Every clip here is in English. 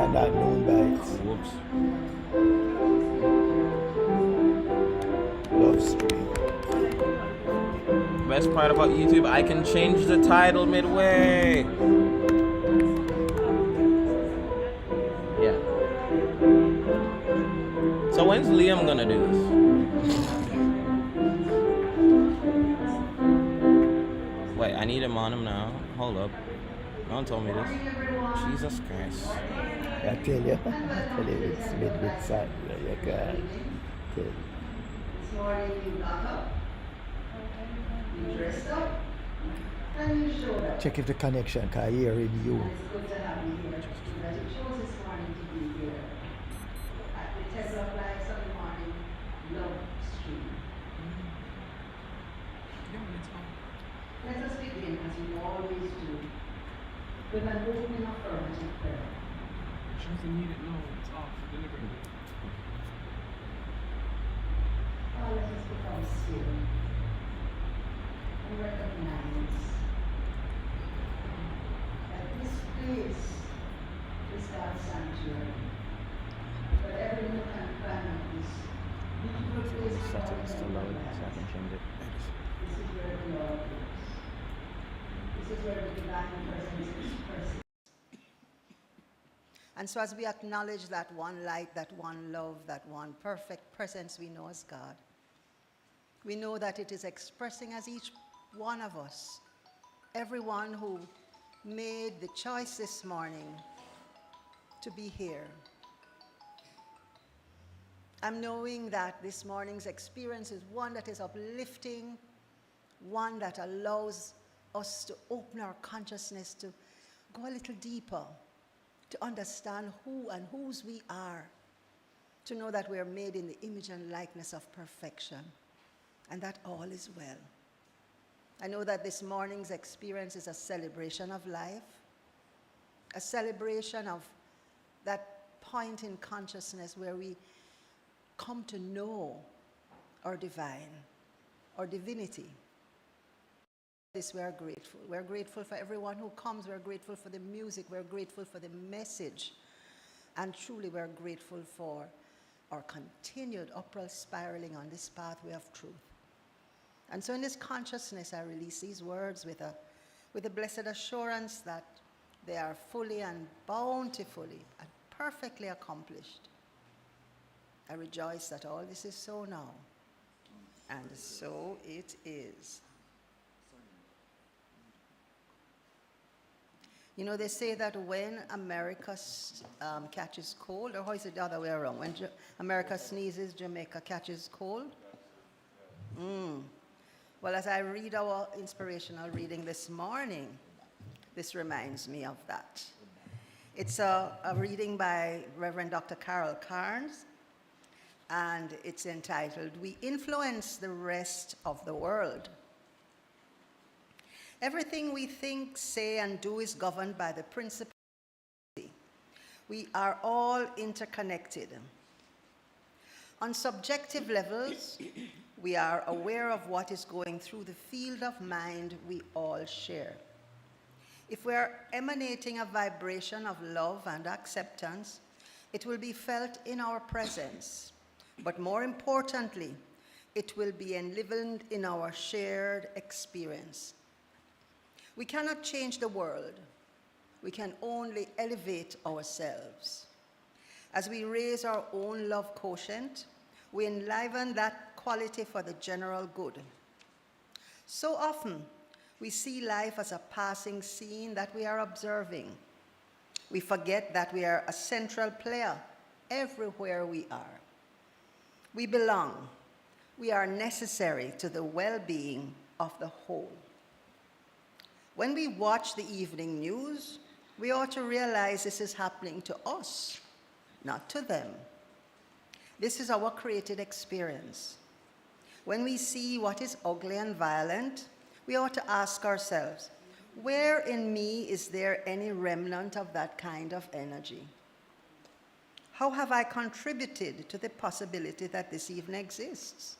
are not known by it. Whoops. Love stream. Best part about YouTube, I can change the title midway. Yeah. So when's Liam gonna do this? Wait, I need him on him now. Hold up. No one told me this. Jesus Christ. I tell you, it's with Sandra. You can't tell. This morning you got up, you dressed up, and you showed up. Check if the connection can hear in you. It's good to have you here, because you chose this morning to be here at the Temple of Life Sunday morning love stream. Let us begin as we always do with an opening affirmative prayer. She doesn't need it, no, it's off deliberately. Oh, let us become still and recognize that this place is God's sanctuary. But every nook and cranny of this beautiful place is Set it still loud so I can change it. This is where the Lord lives. This is where the divine presence is present. And so as we acknowledge that one light, that one love, that one perfect presence we know as God, we know that it is expressing as each one of us, everyone who made the choice this morning to be here. I'm knowing that this morning's experience is one that is uplifting, one that allows us to open our consciousness to go a little deeper, to understand who and whose we are, to know that we are made in the image and likeness of perfection, and that all is well. I know that this morning's experience is a celebration of life, a celebration of that point in consciousness where we come to know our divine, our divinity. This we are grateful. We're grateful for everyone who comes. We're grateful for the music. We're grateful for the message. And truly we're grateful for our continued upward spiraling on this pathway of truth. And so in this consciousness, I release these words with a blessed assurance that they are fully and bountifully and perfectly accomplished. I rejoice that all this is so now, and so it is. You know, they say that when America catches cold, or how is it the other way around? When America sneezes, Jamaica catches cold? Well, as I read our inspirational reading this morning, this reminds me of that. It's a reading by Reverend Dr. Carol Carnes, and it's entitled, "We Influence the Rest of the World." Everything we think, say, and do is governed by the principle of unity. We are all interconnected. On subjective levels, we are aware of what is going through the field of mind we all share. If we are emanating a vibration of love and acceptance, it will be felt in our presence. But more importantly, it will be enlivened in our shared experience. We cannot change the world. We can only elevate ourselves. As we raise our own love quotient, we enliven that quality for the general good. So often, we see life as a passing scene that we are observing. We forget that we are a central player everywhere we are. We belong. We are necessary to the well-being of the whole. When we watch the evening news, we ought to realize this is happening to us, not to them. This is our created experience. When we see what is ugly and violent, we ought to ask ourselves, where in me is there any remnant of that kind of energy? How have I contributed to the possibility that this even exists?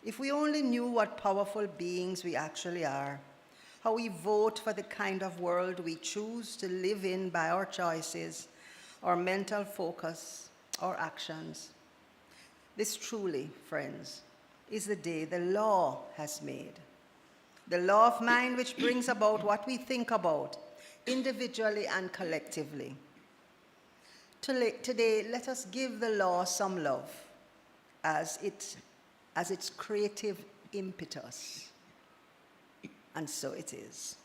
If we only knew what powerful beings we actually are, how we vote for the kind of world we choose to live in by our choices, our mental focus, our actions. This truly, friends, is the day the law has made. The law of mind which brings about what we think about, individually and collectively. Today, let us give the law some love as its creative impetus. And so it is.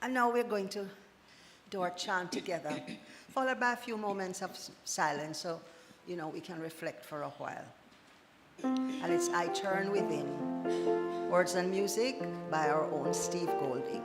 And now we're going to do our chant together, followed by a few moments of silence so, we can reflect for a while. And it's I Turn Within, words and music by our own Steve Golding.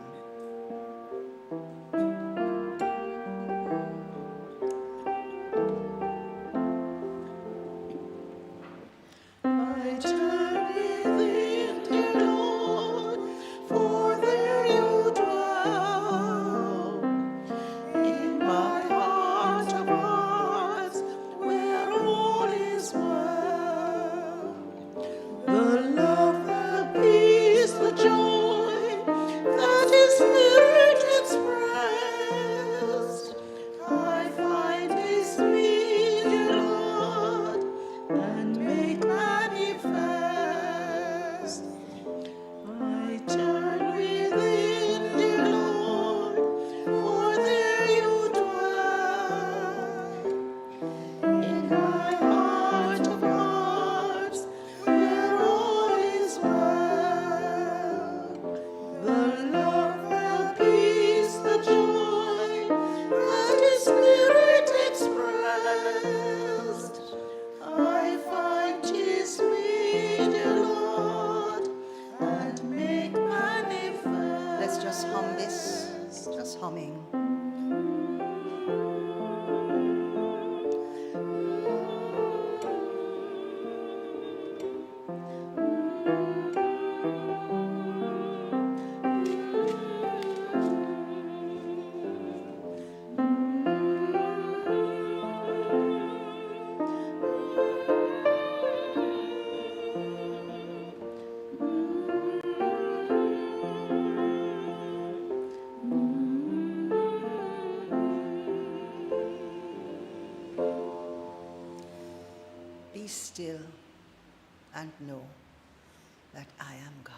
Be still and know that I am God.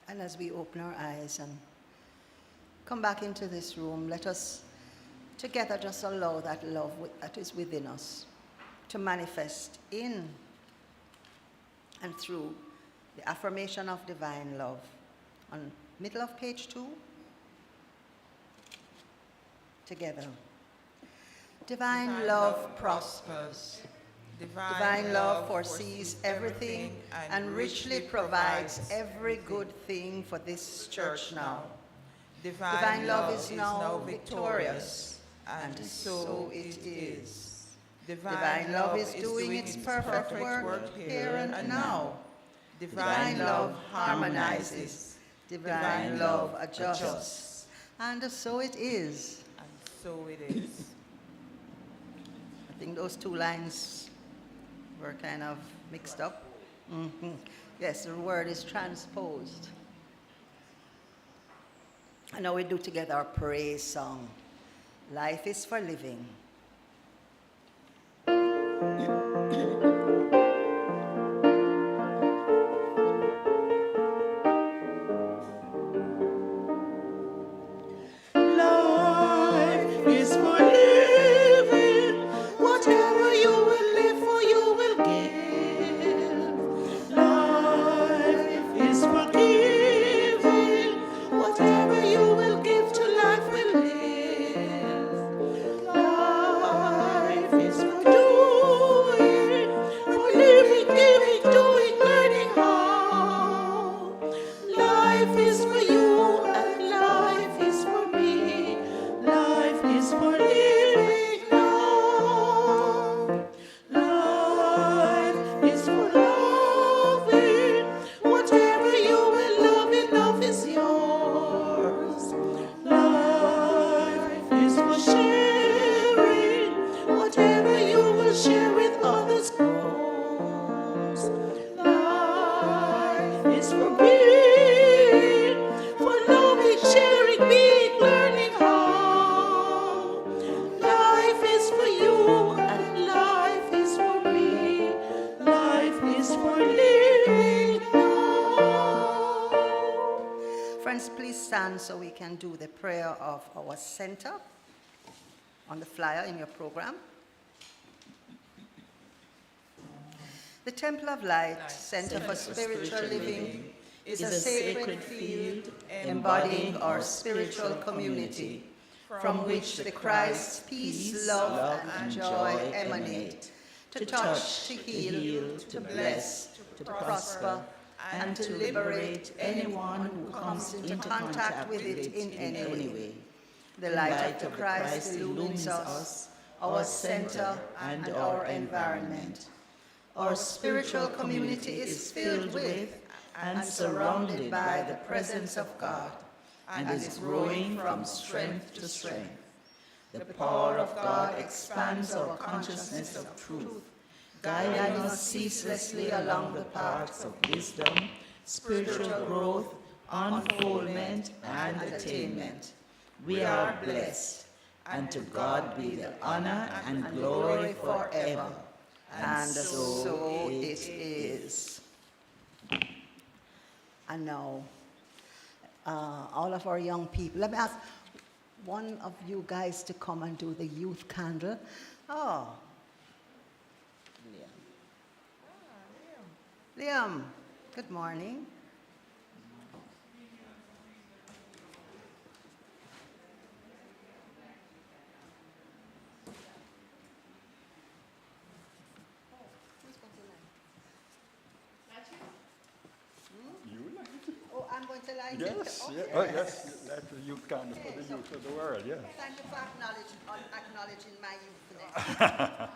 And as we open our eyes and come back into this room, let us together just allow that love that is within us to manifest in and through the affirmation of divine love. On middle of page 2, together. Divine love prospers. Divine love foresees everything and richly provides every good thing for this church now. Divine love is now victorious, and so it is. Divine love is doing its perfect work here and now. Divine love harmonizes. Divine love adjusts. And so it is. And so it is. I think those two lines were kind of mixed up. Yes, the word is transposed. And now we do together our praise song. Life is for living. Life is for living. Whatever you will live for, you will give. Life is for giving. Whatever you will give to life will live. Life is for doing, for living, giving, doing, learning how. Life is for you and life is for me. Life is for living now. Life is for loving. Whatever you will love, enough is yours. Life is for sharing. Whatever you will share with others grows. Life is for being, for loving, sharing, being, learning how. Life is for you and life is for me. Life is for living now. Friends, please stand so we can do the prayer of our center on the flyer in your program. The Temple of Light, Center for Spiritual Living, is a sacred field embodying our spiritual community, from which the Christ's peace, love, and joy emanate, to touch, to heal, to bless, to prosper, and to liberate anyone who comes into contact with it in any way. The light of the Christ illumines us, our center, and our environment. Our spiritual community is filled with and surrounded by the presence of God, and is growing from strength to strength. The power of God expands our consciousness of truth, guiding us ceaselessly along the paths of wisdom, spiritual growth, unfoldment, and attainment. We are blessed, and to God be the honor and glory forever. And so it is. And now, all of our young people, let me ask one of you guys to come and do the youth candle. Oh, Liam, good morning. Oh, I'm going to light it. Yes, Okay. yeah. Oh, yes, that's the youth candle for the youth of the world, yes. Thank you for acknowledging my youthfulness.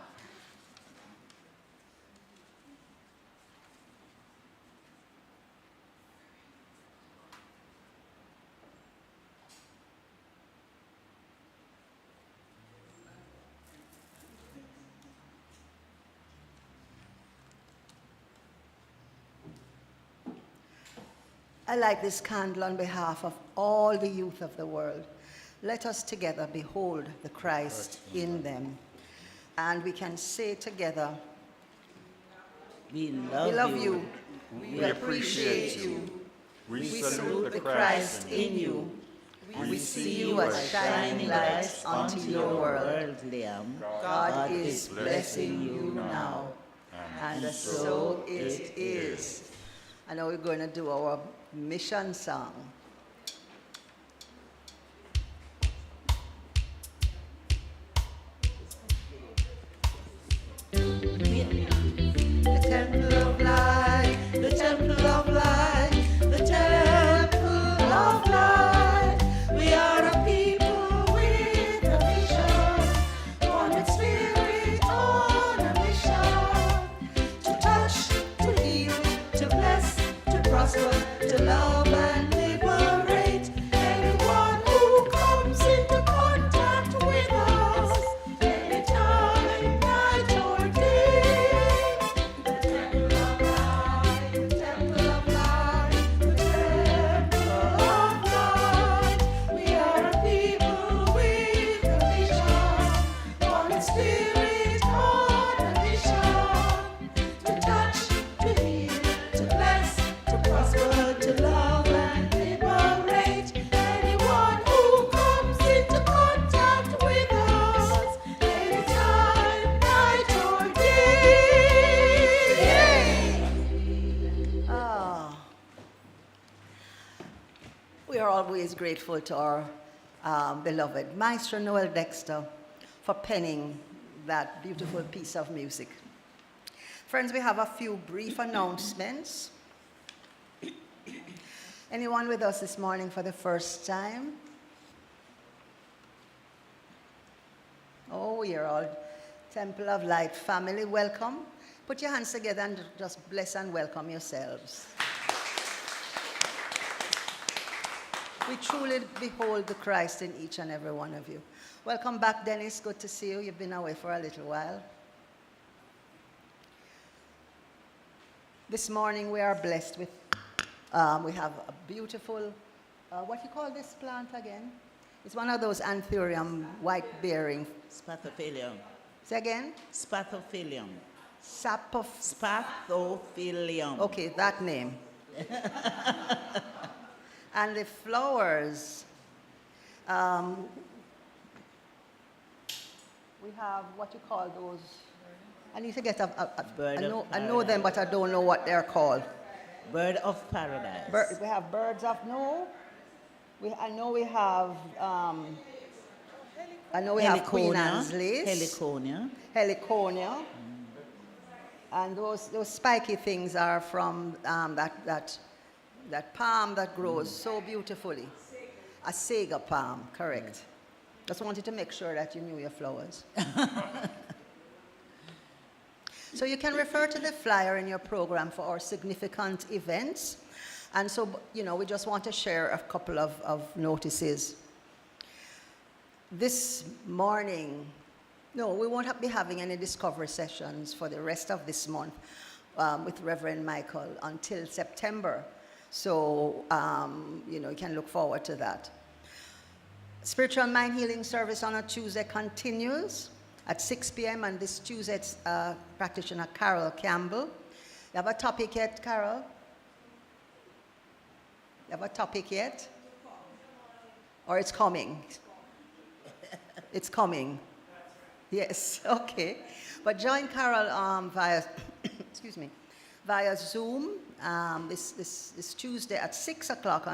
I light this candle on behalf of all the youth of the world. Let us together behold the Christ in them. And we can say together, We we love you, we appreciate you, we salute the Christ in you, we see you as shining lights unto your world. Liam. God is blessing you now, and so it is. And now we're going to do our mission song. The temple of light, the temple of light, the temple of light. We are a people with a vision, one with spirit on a mission, to touch, to heal, to bless, to prosper, to love and liberate anyone who comes into contact with us, anytime, night or day. We are always grateful to our beloved Maestro Noel Dexter for penning that beautiful piece of music. Friends, we have a few brief announcements. Anyone with us this morning for the first time? Oh, you're all Temple of Light family. Welcome. Put your hands together and just bless and welcome yourselves. We truly behold the Christ in each and every one of you. Welcome back, Dennis. Good to see you. You've been away for a little while. This morning we are blessed with, we have a beautiful, what do you call this plant again? It's one of those anthurium white bearing. Spathophyllum. Say again? Spathophyllum. Spathophyllum. Okay, that name. And the flowers, we have what you call those. I need to get I know them, but I don't know what they're called. Bird of paradise. We have birds of I know we have Queen Anne's lace. Heliconia. Heliconia. And those spiky things are from that palm that grows so beautifully. A saga palm, correct. Just wanted to make sure that you knew your flowers. So you can refer to the flyer in your program for our significant events. And so, we just want to share a couple of notices. This morning, no, we won't be having any discovery sessions for the rest of this month with Reverend Michael until September. So, you can look forward to that. Spiritual Mind Healing Service on a Tuesday continues at 6 p.m. And this Tuesday, it's practitioner Carol Campbell. You have a topic yet, Carol? You have a topic yet? Or it's coming? It's coming. Yes, okay. But join Carol via, excuse me, via Zoom this Tuesday at 6 o'clock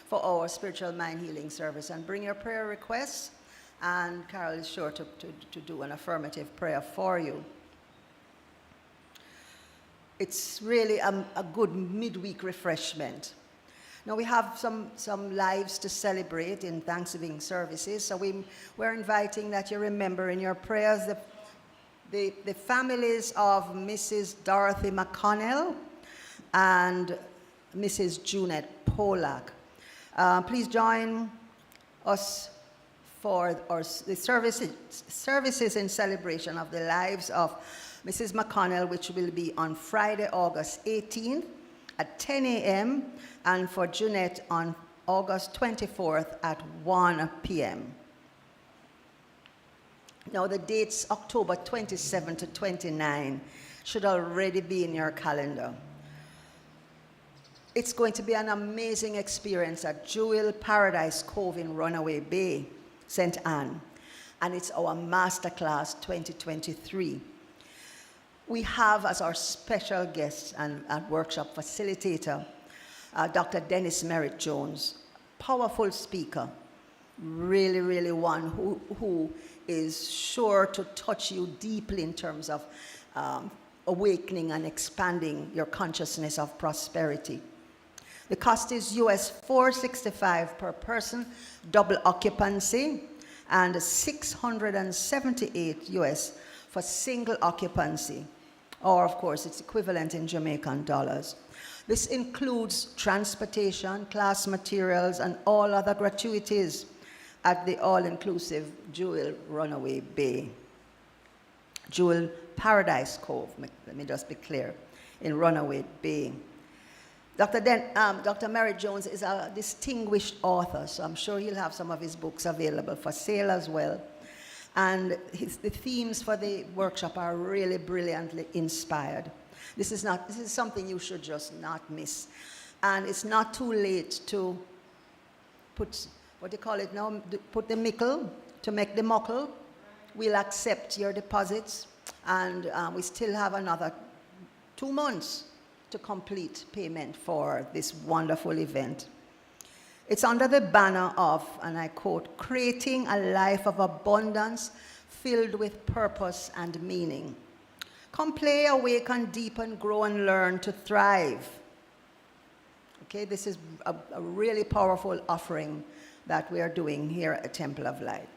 for our Spiritual Mind Healing Service. And bring your prayer requests, and Carol is sure to do an affirmative prayer for you. It's really a good midweek refreshment. Now we have some lives to celebrate in Thanksgiving services, so we're inviting that you remember in your prayers the families of Mrs. Dorothy McConnell and Mrs. Junette Polak. Please join us for the services in celebration of the lives of Mrs. McConnell, which will be on Friday, August 18th at 10 a.m., and for Junette on August 24th at 1 p.m. Now the dates, October 27 to 29, should already be in your calendar. It's going to be an amazing experience at Jewel Paradise Cove in Runaway Bay, St. Anne, and it's our Masterclass 2023. We have as our special guest and workshop facilitator, Dr. Dennis Merrit-Jones, powerful speaker, really, really one who is sure to touch you deeply in terms of awakening and expanding your consciousness of prosperity. The cost is US $465 per person, double occupancy, and $678 US for single occupancy, or of course it's equivalent in Jamaican dollars. This includes transportation, class materials, and all other gratuities at the all-inclusive Jewel Runaway Bay. Jewel Paradise Cove, let me just be clear, in Runaway Bay. Dr. Merrit-Jones is a distinguished author, so I'm sure he'll have some of his books available for sale as well. And the themes for the workshop are really brilliantly inspired. This is something you should just not miss. And it's not too late to put, what do you call it now, put the mickle to make the muckle. We'll accept your deposits, and we still have another 2 months to complete payment for this wonderful event. It's under the banner of, and I quote, creating a life of abundance filled with purpose and meaning. Come play, awaken, deepen, grow, and learn to thrive. Okay, this is a really powerful offering that we are doing here at Temple of Light.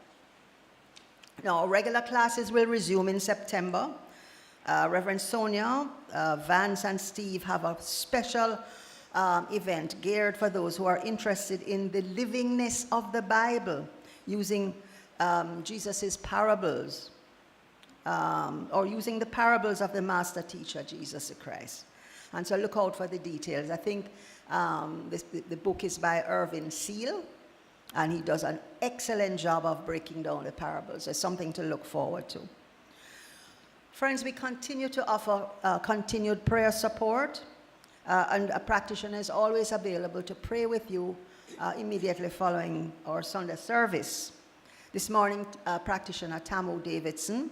Now, regular classes will resume in September. Reverend Sonia, Vance, and Steve have a special event geared for those who are interested in the livingness of the Bible, using Jesus' parables, or using the parables of the master teacher, Jesus Christ. And so look out for the details. I think the book is by Irvin Seal, and he does an excellent job of breaking down the parables. It's something to look forward to. Friends, we continue to offer continued prayer support, and a practitioner is always available to pray with you immediately following our Sunday service. This morning, practitioner Tamu Davidson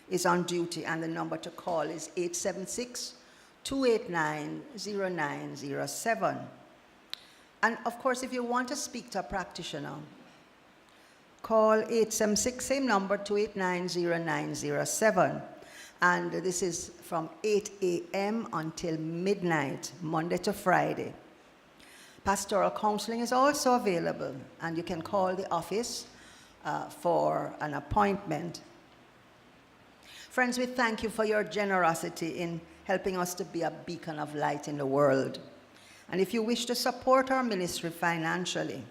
is on duty, and the number to call is 876-289-0907. And of course, if you want to speak to a practitioner, call 876, same number, 289-0907. And this is from 8 a.m. until midnight, Monday to Friday. Pastoral counseling is also available, and you can call the office for an appointment. Friends, we thank you for your generosity in helping us to be a beacon of light in the world. And if you wish to support our ministry financially,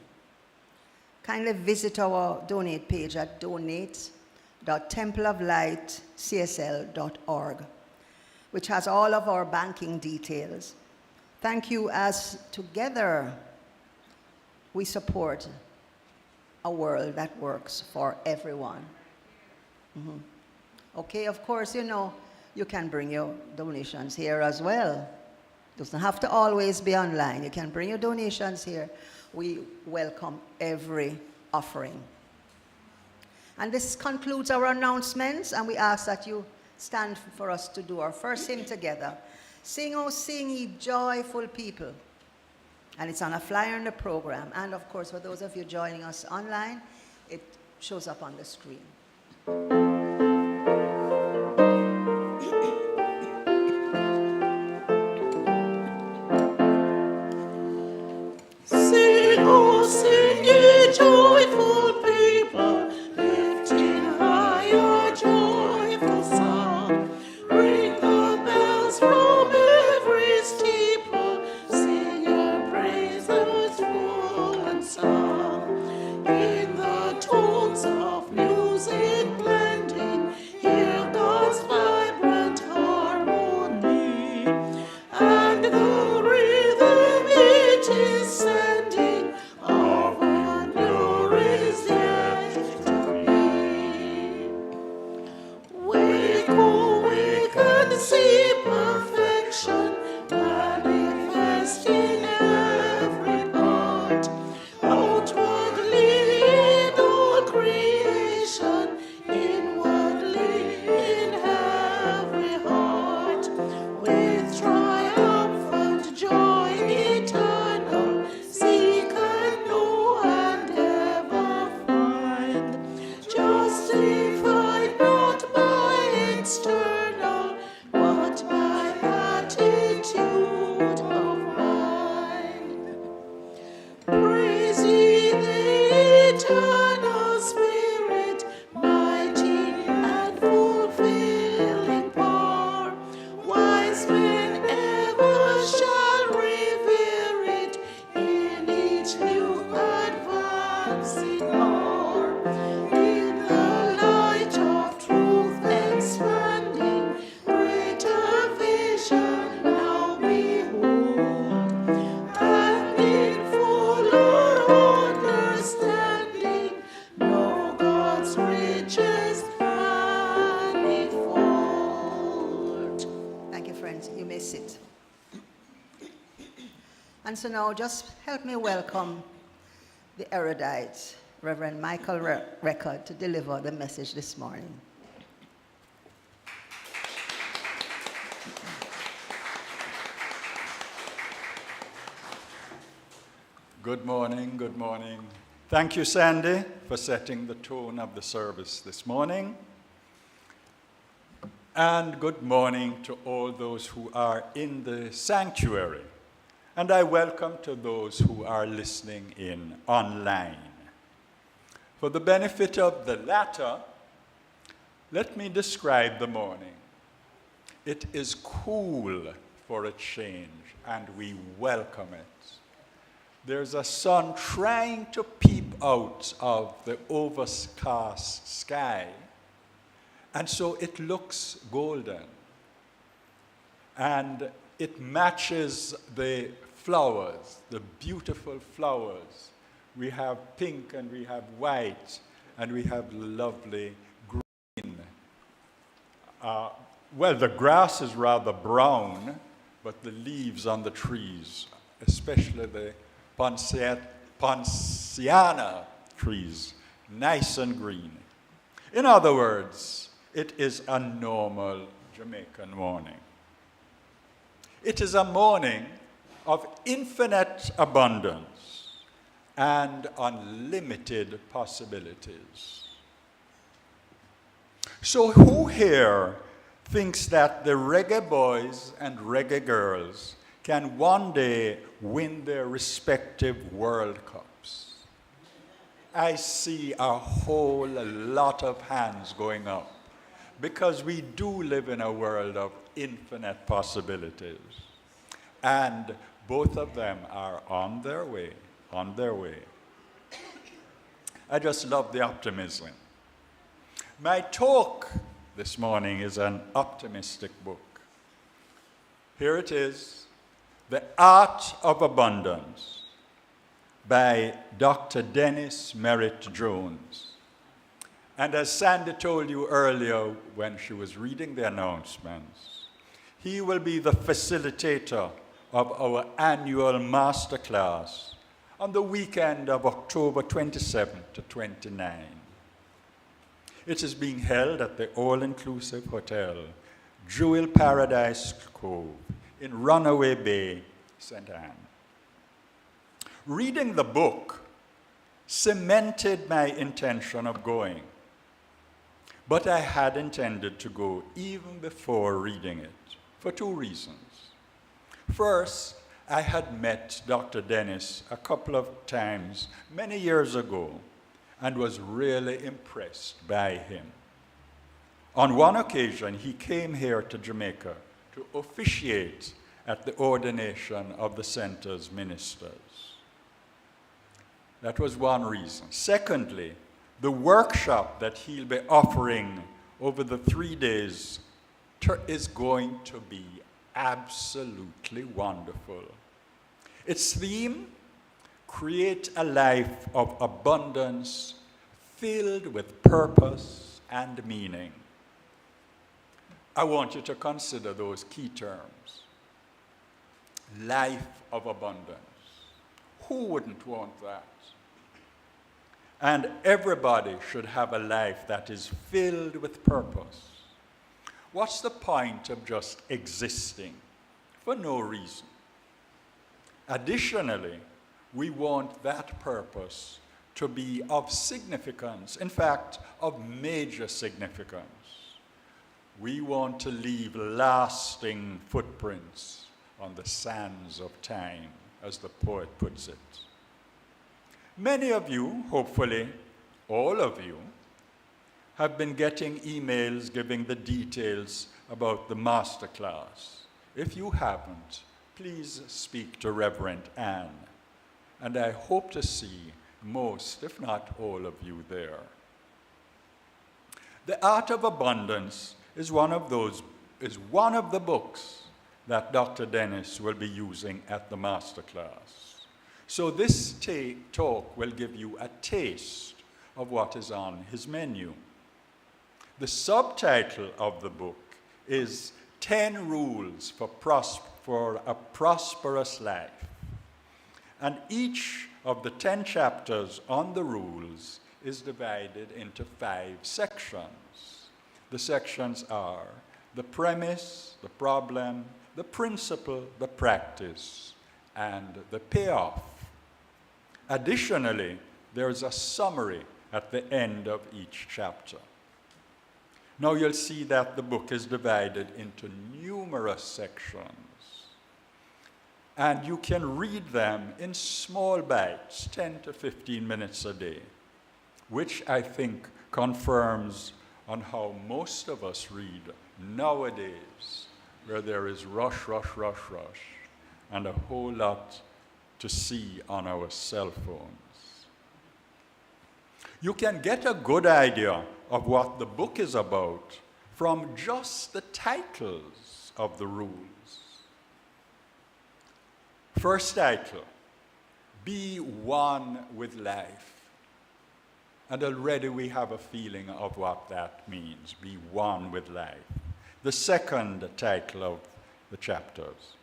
kindly visit our donate page at donate.templeoflightcsl.org, which has all of our banking details. Thank you, as together we support a world that works for everyone. Mm-hmm. Okay, of course, you know, you can bring your donations here as well. Doesn't have to always be online. You can bring your donations here. We welcome every offering. And this concludes our announcements, and we ask that you stand for us to do our first hymn together. Sing, oh sing, ye joyful people. And it's on a flyer in the program. And of course, for those of you joining us online, it shows up on the screen. Sing, oh sing, ye joyful people, lifting high your joyful song. Ring the bells from every steeple, sing your praises full and song. In the tones of music blending, hear God's vibrant harmony, and the rhythm it is sending, our wonder is yet to be. Wake, oh wake and see perfection manifest in every part. Outwardly in all creation, inwardly in every heart. With triumphant joy eternal, seek and know and ever find. Justified not by external, but by attitude of mind. Praise ye the eternal Spirit, mighty and fulfilling power. Wise men ever shall revere it in each new advancing hour. In the light of truth expanding, greater vision now behold, and in fuller understanding, know God's riches manifold. Thank you, friends. You may sit. And so now just help me welcome the erudite, Reverend Michael Reckord, to deliver the message this morning. Good morning, good morning. Thank you, Sandy, for setting the tone of the service this morning. And good morning to all those who are in the sanctuary. And I welcome to those who are listening in online. For the benefit of the latter, let me describe the morning. It is cool for a change, and we welcome it. There's a sun trying to peep out of the overcast sky, and so it looks golden. And it matches the flowers, the beautiful flowers. We have pink and we have white and we have lovely green. Well, the grass is rather brown, but the leaves on the trees, especially the Ponciana trees, nice and green. In other words, it is a normal Jamaican morning. It is a morning of infinite abundance and unlimited possibilities. So who here thinks that the reggae boys and reggae girls can one day win their respective World Cups? I see a whole lot of hands going up, because we do live in a world of infinite possibilities. And both of them are on their way, on their way. I just love the optimism. My talk this morning is an optimistic book. Here it is, The Art of Abundance by Dr. Dennis Merrit-Jones. And as Sandy told you earlier when she was reading the announcements, he will be the facilitator of our annual Masterclass on the weekend of October 27 to 29. It is being held at the all-inclusive hotel, Jewel Paradise Cove, in Runaway Bay, St. Anne. Reading the book cemented my intention of going, but I had intended to go even before reading it, for two reasons. First, I had met Dr. Dennis a couple of times many years ago and was really impressed by him. On one occasion, he came here to Jamaica to officiate at the ordination of the center's ministers. That was one reason. Secondly, the workshop that he'll be offering over the 3 days is going to be absolutely wonderful. Its theme, create a life of abundance filled with purpose and meaning. I want you to consider those key terms. Life of abundance. Who wouldn't want that? And everybody should have a life that is filled with purpose. What's the point of just existing for no reason? Additionally, we want that purpose to be of significance, in fact, of major significance. We want to leave lasting footprints on the sands of time, as the poet puts it. Many of you, hopefully all of you, have been getting emails giving the details about the Masterclass. If you haven't, please speak to Reverend Anne, and I hope to see most, if not all of you there. The Art of Abundance is one of the books that Dr. Dennis will be using at the Masterclass. So this talk will give you a taste of what is on his menu. The subtitle of the book is 10 Rules for a Prosperous Life. And each of the 10 chapters on the rules is divided into 5 sections. The sections are the premise, the problem, the principle, the practice, and the payoff. Additionally, there's a summary at the end of each chapter. Now you'll see that the book is divided into numerous sections, and you can read them in small bites, 10 to 15 minutes a day, which I think confirms on how most of us read nowadays, where there is rush, rush, rush, rush, and a whole lot to see on our cell phones. You can get a good idea of what the book is about from just the titles of the rules. First title, Be One with Life. And already we have a feeling of what that means, be one with life. The second title of the chapters,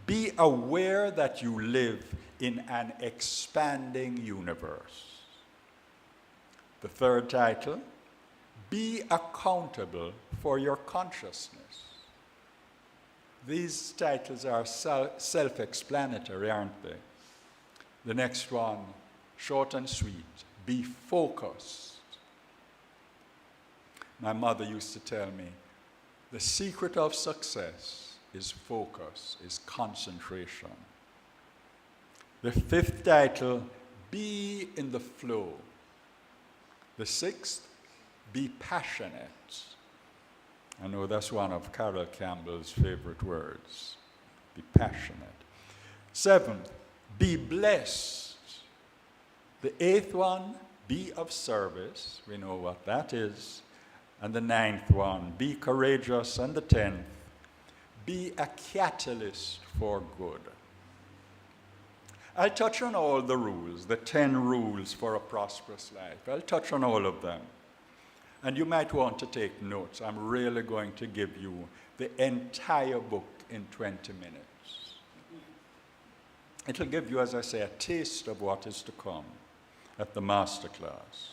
Be aware that you live in an expanding universe. The third title, Be accountable for your consciousness. These titles are self-explanatory, aren't they? The next one, short and sweet, Be focused. My mother used to tell me, the secret of success is focus, is concentration. The fifth title, Be in the flow. The sixth, Be passionate. I know that's one of Carol Campbell's favorite words, be passionate. Seventh, Be blessed. The eighth one, Be of service. We know what that is. And the ninth one, Be courageous. And the 10th, Be a catalyst for good. I'll touch on all the rules, the 10 rules for a prosperous life. I'll touch on all of them. And you might want to take notes. I'm really going to give you the entire book in 20 minutes. It'll give you, as I say, a taste of what is to come at the Masterclass.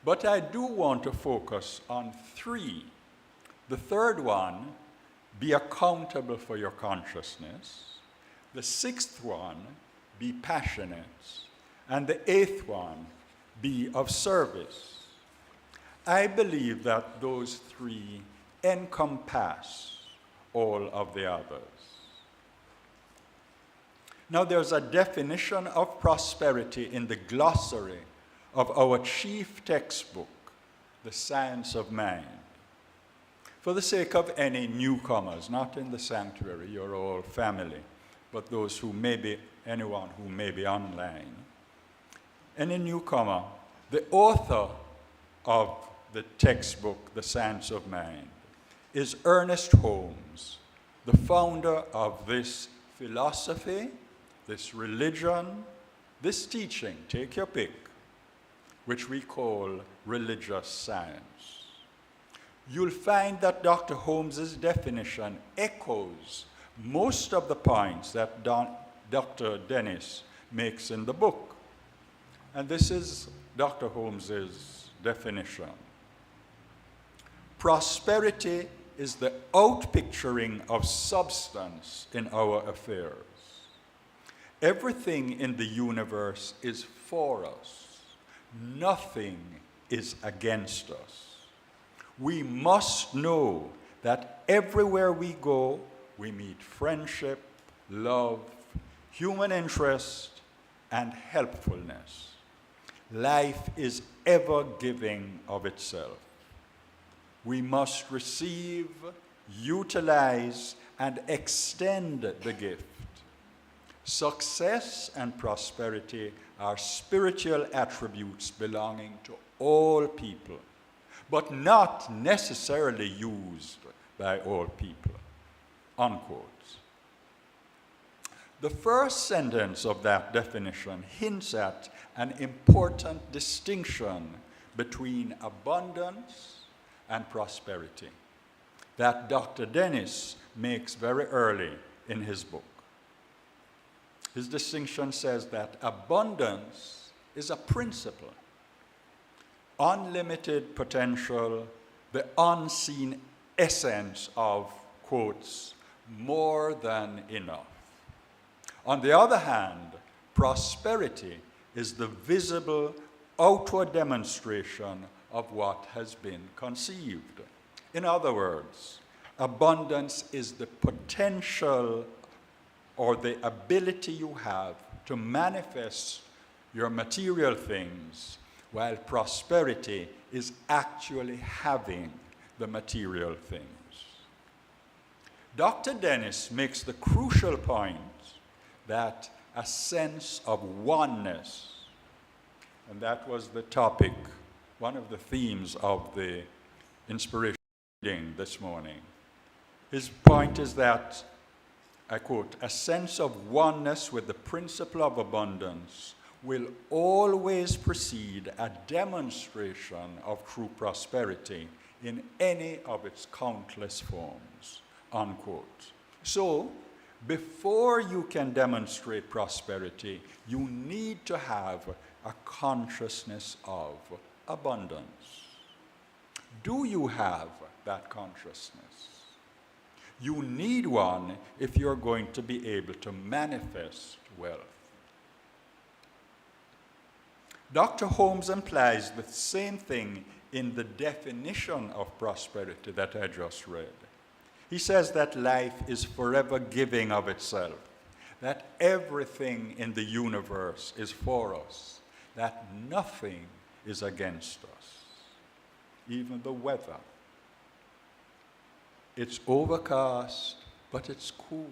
But I do want to focus on 3. The third one, Be accountable for your consciousness. The 6th one, Be passionate. And the 8th one, Be of service. I believe that those 3 encompass all of the others. Now there's a definition of prosperity in the glossary of our chief textbook, The Science of Mind. For the sake of any newcomers, not in the sanctuary, you're all family, but those who may be, anyone who may be online. Any newcomer, the author of the textbook, The Science of Mind, is Ernest Holmes, the founder of this philosophy, this religion, this teaching, take your pick, which we call religious science. You'll find that Dr. Holmes's definition echoes most of the points that Dr. Dennis makes in the book. And this is Dr. Holmes's definition. Prosperity is the outpicturing of substance in our affairs. Everything in the universe is for us. Nothing is against us. We must know that everywhere we go, we meet friendship, love, human interest, and helpfulness. Life is ever giving of itself. We must receive, utilize, and extend the gift. Success and prosperity are spiritual attributes belonging to all people, but not necessarily used by all people. Unquote. The first sentence of that definition hints at an important distinction between abundance and prosperity that Dr. Dennis makes very early in his book. His distinction says that abundance is a principle, unlimited potential, the unseen essence of, quotes, more than enough. On the other hand, Prosperity is the visible outward demonstration of what has been conceived. In other words, abundance is the potential or the ability you have to manifest your material things, while prosperity is actually having the material things. Dr. Dennis makes the crucial point that a sense of oneness, and that was the topic, one of the themes of the inspiration reading this morning. His point is that, I quote, a sense of oneness with the principle of abundance will always precede a demonstration of true prosperity in any of its countless forms, unquote. So, before you can demonstrate prosperity, you need to have a consciousness of abundance. Do you have that consciousness? You need one if you're going to be able to manifest wealth. Dr. Holmes implies the same thing in the definition of prosperity that I just read. He says that life is forever giving of itself, that everything in the universe is for us, that nothing is against us, even the weather. It's overcast, but it's cool.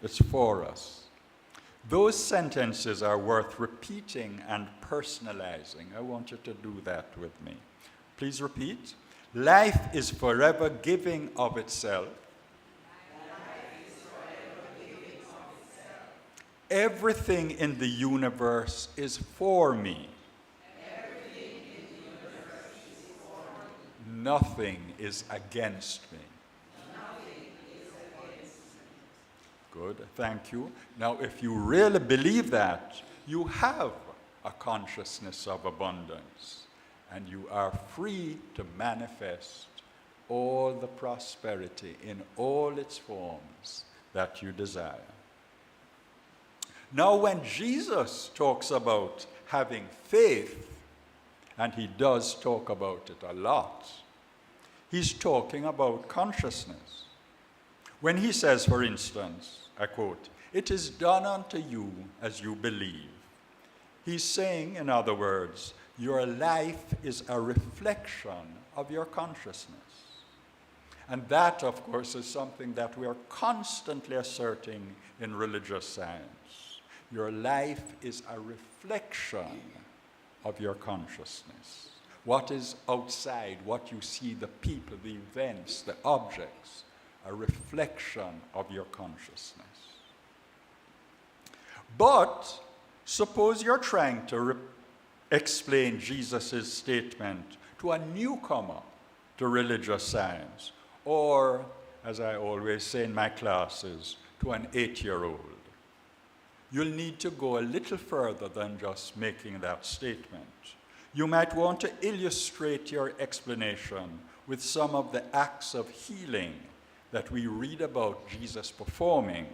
It's for us. Those sentences are worth repeating and personalizing. I want you to do that with me. Please repeat. Life is forever giving of itself. Everything in the universe is for me. Nothing is against me. Good, thank you. Now, if you really believe that, you have a consciousness of abundance, and you are free to manifest all the prosperity in all its forms that you desire. Now, when Jesus talks about having faith, and he does talk about it a lot, he's talking about consciousness. When he says, for instance, I quote, "It is done unto you as you believe," he's saying, in other words, your life is a reflection of your consciousness. And that, of course, is something that we are constantly asserting in religious science. Your life is a reflection of your consciousness. What is outside, what you see, the people, the events, the objects, a reflection of your consciousness. But suppose you're trying to explain Jesus' statement to a newcomer to religious science, or, as I always say in my classes, to an 8-year-old. You'll need to go a little further than just making that statement. You might want to illustrate your explanation with some of the acts of healing that we read about Jesus performing,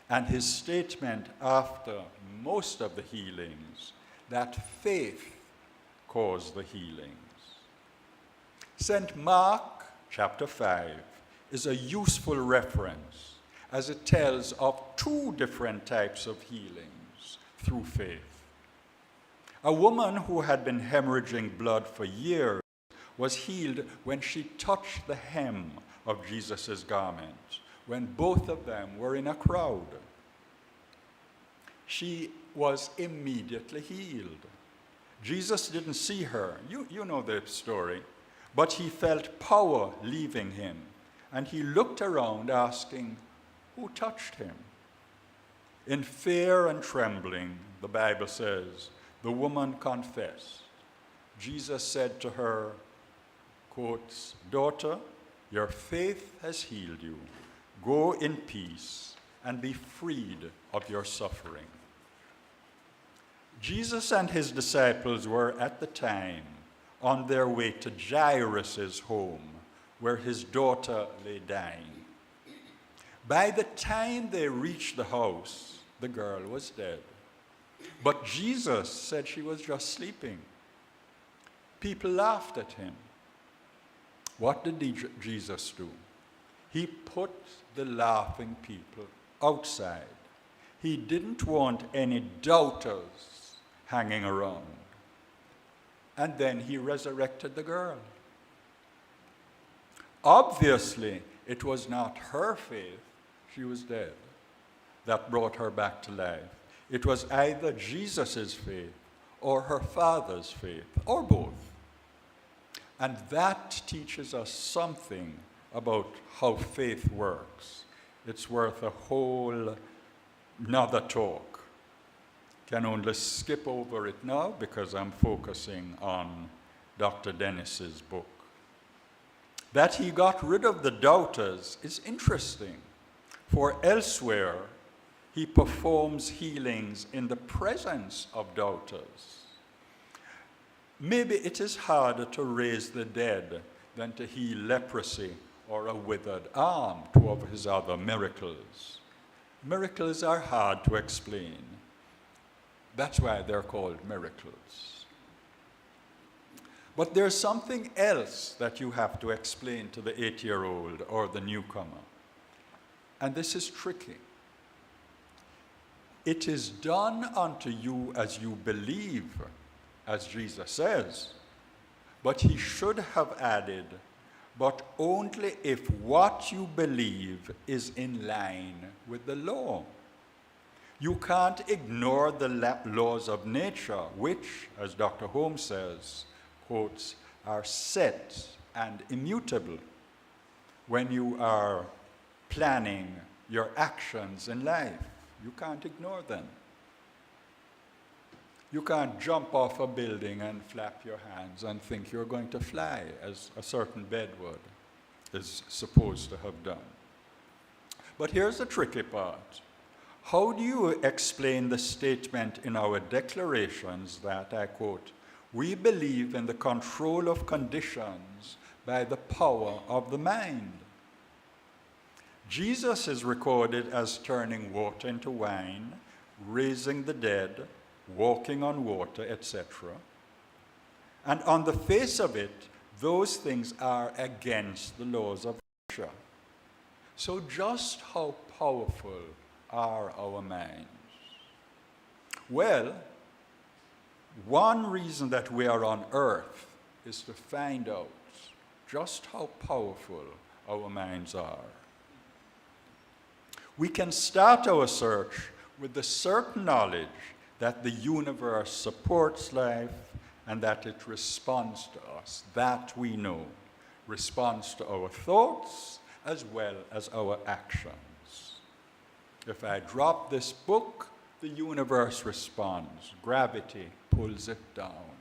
and his statement after most of the healings, that faith caused the healings. St. Mark chapter 5 is a useful reference as it tells of 2 different types of healings through faith. A woman who had been hemorrhaging blood for years was healed when she touched the hem of Jesus' garment, when both of them were in a crowd. She was immediately healed. Jesus didn't see her. You know the story. But he felt power leaving him, and he looked around asking, who touched him? In fear and trembling, the Bible says, the woman confessed. Jesus said to her, quotes, "Daughter, your faith has healed you. Go in peace and be freed of your suffering." Jesus and his disciples were at the time on their way to Jairus' home, where his daughter lay dying. By the time they reached the house, the girl was dead. But Jesus said she was just sleeping. People laughed at him. What did Jesus do? He put the laughing people outside. He didn't want any doubters hanging around. And then he resurrected the girl. Obviously, it was not her faith, she was dead, that brought her back to life. It was either Jesus' faith or her father's faith, or both. And that teaches us something about how faith works. It's worth a whole nother talk. Can only skip over it now because I'm focusing on Dr. Dennis's book. That he got rid of the doubters is interesting, for elsewhere he performs healings in the presence of doubters. Maybe it is harder to raise the dead than to heal leprosy or a withered arm, two of his other miracles. Miracles are hard to explain. That's why they're called miracles. But there's something else that you have to explain to the 8-year-old or the newcomer. And this is tricky. It is done unto you as you believe, as Jesus says. But he should have added, but only if what you believe is in line with the law. You can't ignore the laws of nature, which, as Dr. Holmes says, quotes, are set and immutable when you are planning your actions in life. You can't ignore them. You can't jump off a building and flap your hands and think you're going to fly, as a certain bedwood is supposed to have done. But here's the tricky part. How do you explain the statement in our declarations that, I quote, "We believe in the control of conditions by the power of the mind"? Jesus is recorded as turning water into wine, raising the dead, walking on water, etc. And on the face of it, those things are against the laws of nature. So just how powerful are our minds? Well, one reason that we are on earth is to find out just how powerful our minds are. We can start our search with the certain knowledge that the universe supports life and that it responds to us. That we know. Responds to our thoughts as well as our actions. If I drop this book, the universe responds. Gravity pulls it down.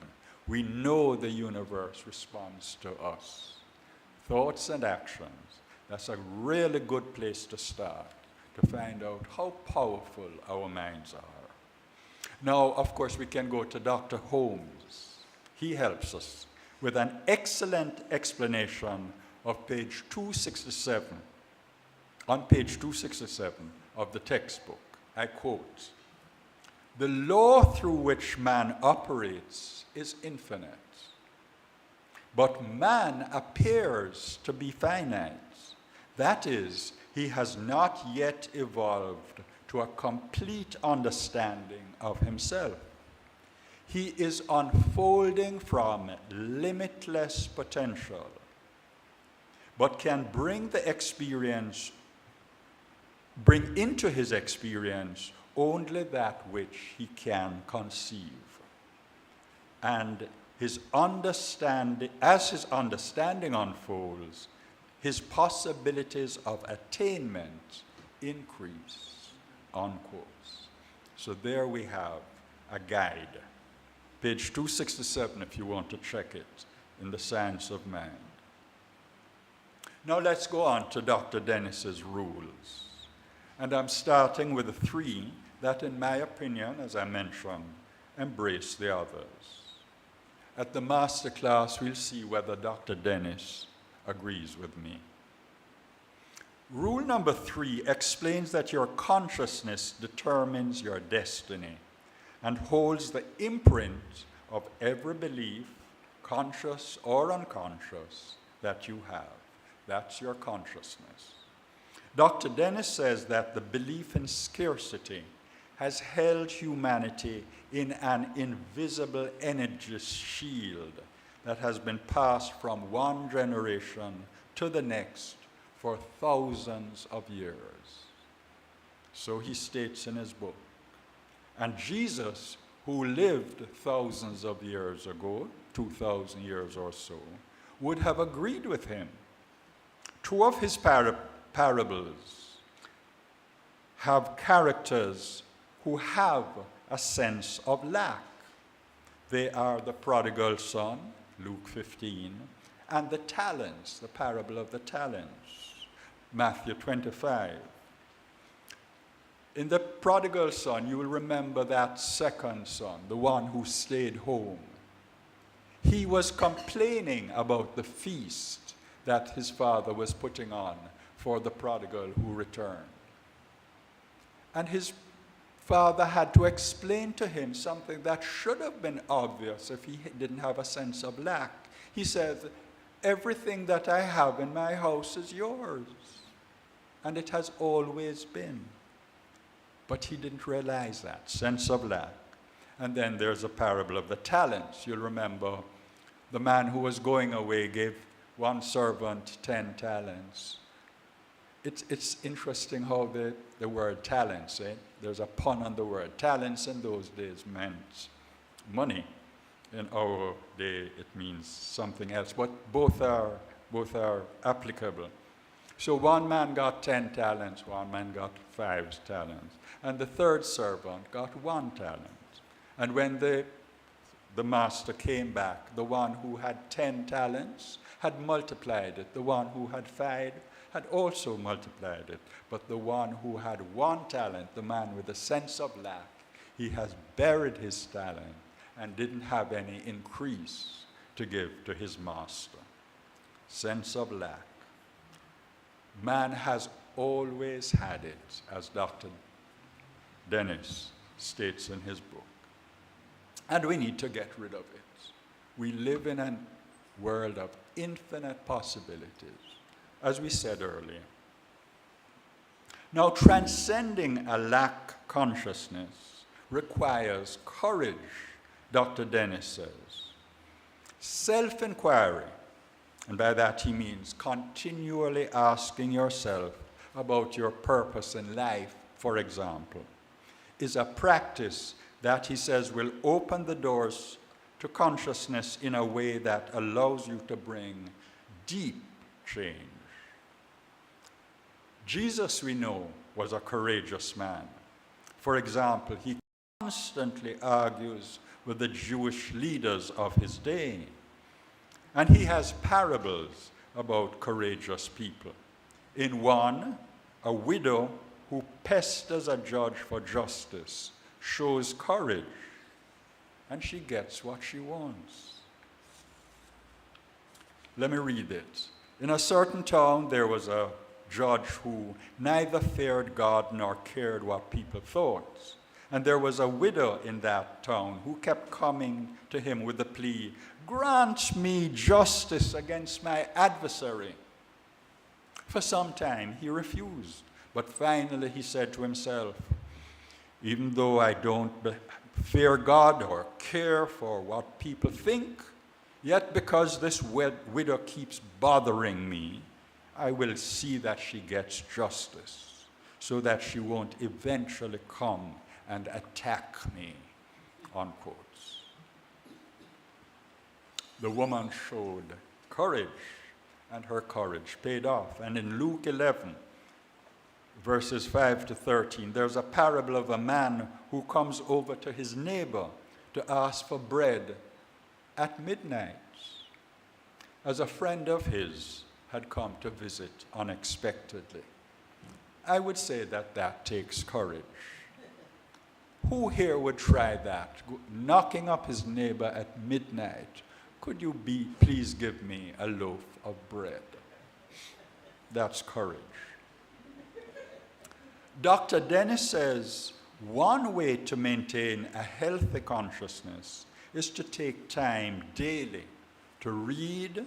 We know the universe responds to us. Thoughts and actions. That's a really good place to start, to find out how powerful our minds are. Now, of course, we can go to Dr. Holmes. He helps us with an excellent explanation of page 267. On page 267 of the textbook, I quote, "The law through which man operates is infinite, but man appears to be finite. That is, he has not yet evolved to a complete understanding of himself. He is unfolding from limitless potential, but can bring into his experience only that which he can conceive. And as his understanding unfolds, his possibilities of attainment increase." Unquote. So there we have a guide. Page 267 if you want to check it in the Science of Mind. Now let's go on to Dr. Dennis's rules. And I'm starting with the 3 that, in my opinion, as I mentioned, embrace the others. At the Masterclass, we'll see whether Dr. Dennis agrees with me. Rule number 3 explains that your consciousness determines your destiny and holds the imprint of every belief, conscious or unconscious, that you have. That's your consciousness. Dr. Dennis says that the belief in scarcity has held humanity in an invisible energy shield that has been passed from one generation to the next for thousands of years. So he states in his book. And Jesus, who lived thousands of years ago, 2,000 years or so, would have agreed with him. Two of his parables have characters who have a sense of lack. They are the prodigal son, Luke 15, and the talents, the parable of the talents, Matthew 25. In the prodigal son, you will remember that second son, the one who stayed home. He was complaining about the feast that his father was putting on for the prodigal who returned. And his father had to explain to him something that should have been obvious if he didn't have a sense of lack. He says, everything that I have in my house is yours. And it has always been. But he didn't realize that sense of lack. And then there's a parable of the talents. You'll remember the man who was going away gave one servant 10 talents. It's interesting how the word talents, there's a pun on the word. Talents in those days meant money. In our day, it means something else. But both are applicable. So one man got 10 talents, one man got 5 talents. And the third servant got 1 talent. And when the master came back, the one who had 10 talents had multiplied it. The one who had 5 had also multiplied it. But the one who had 1 talent, the man with a sense of lack, he has buried his talent and didn't have any increase to give to his master. Sense of lack. Man has always had it, as Dr. Dennis states in his book. And we need to get rid of it. We live in a world of infinite possibilities, as we said earlier. Now, transcending a lack consciousness requires courage, Dr. Dennis says. Self-inquiry, and by that he means continually asking yourself about your purpose in life, for example, is a practice that he says will open the doors to consciousness in a way that allows you to bring deep change. Jesus, we know, was a courageous man. For example, he constantly argues with the Jewish leaders of his day. And he has parables about courageous people. In one, a widow who pesters a judge for justice shows courage, and she gets what she wants. Let me read it. In a certain town, there was a judge who neither feared God nor cared what people thought. And there was a widow in that town who kept coming to him with the plea, "Grant me justice against my adversary." For some time he refused, but finally he said to himself, "Even though I don't fear God or care for what people think, yet because this widow keeps bothering me, I will see that she gets justice, so that she won't eventually come and attack me," unquote. The woman showed courage, and her courage paid off. And in Luke 11, verses 5 to 13, there's a parable of a man who comes over to his neighbor to ask for bread at midnight, as a friend of his had come to visit unexpectedly. I would say that that takes courage. Who here would try that? Knocking up his neighbor at midnight. "Could you please give me a loaf of bread?" That's courage. Dr. Dennis says one way to maintain a healthy consciousness is to take time daily to read,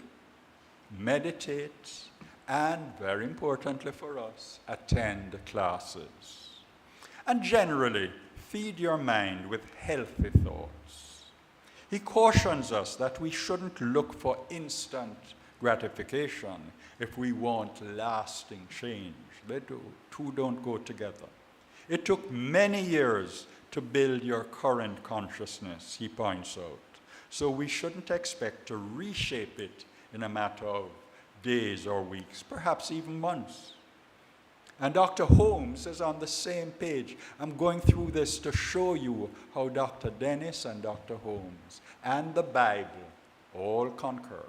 meditate, and very importantly for us, attend classes. And generally, feed your mind with healthy thoughts. He cautions us that we shouldn't look for instant gratification if we want lasting change. The two don't go together. It took many years to build your current consciousness, he points out. So we shouldn't expect to reshape it in a matter of days or weeks, perhaps even months. And Dr. Holmes is on the same page. I'm going through this to show you how Dr. Dennis and Dr. Holmes and the Bible all concur.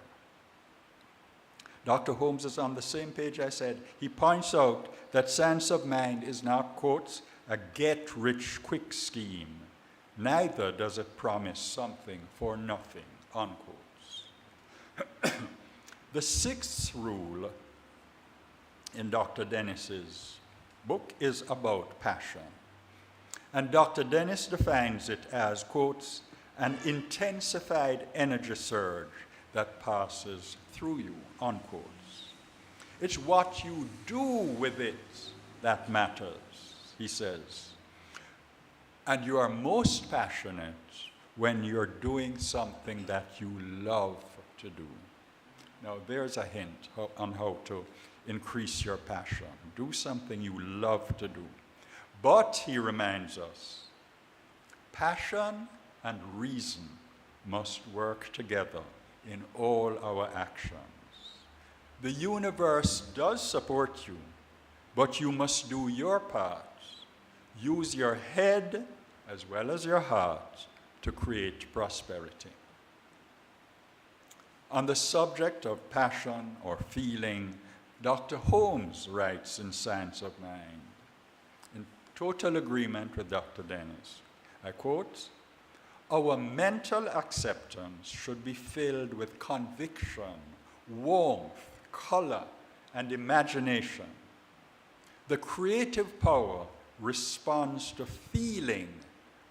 Dr. Holmes is on the same page I said. He points out that science of mind is not, quotes, a get-rich-quick scheme. Neither does it promise something for nothing, unquotes. The sixth rule in Dr. Dennis's book is about passion. And Dr. Dennis defines it as, quotes, an intensified energy surge that passes through you, unquotes. It's what you do with it that matters, he says. And you are most passionate when you're doing something that you love to do. Now, there's a hint on how to increase your passion. Do something you love to do. But, he reminds us, passion and reason must work together in all our actions. The universe does support you, but you must do your part. Use your head as well as your heart to create prosperity. On the subject of passion or feeling, Dr. Holmes writes in Science of Mind, in total agreement with Dr. Dennis, I quote, "Our mental acceptance should be filled with conviction, warmth, color, and imagination. The creative power responds to feeling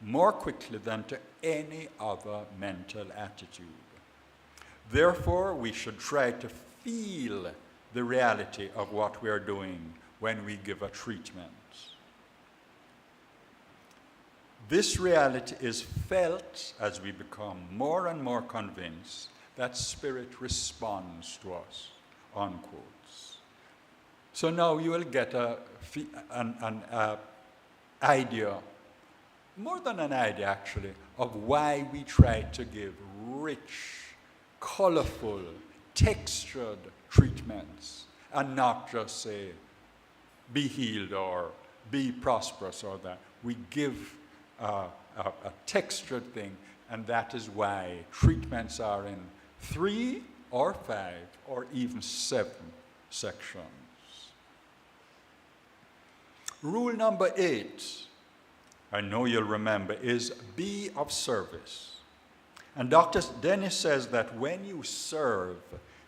more quickly than to any other mental attitude. Therefore, we should try to feel the reality of what we are doing when we give a treatment. This reality is felt as we become more and more convinced that spirit responds to us," unquotes. So now you will get an idea, more than an idea actually, of why we try to give rich, colorful, textured treatments and not just say, be healed or be prosperous or that. We give a textured thing, and that is why treatments are in 3 or 5 or even 7 sections. Rule number 8, I know you'll remember, is be of service. And Dr. Dennis says that when you serve,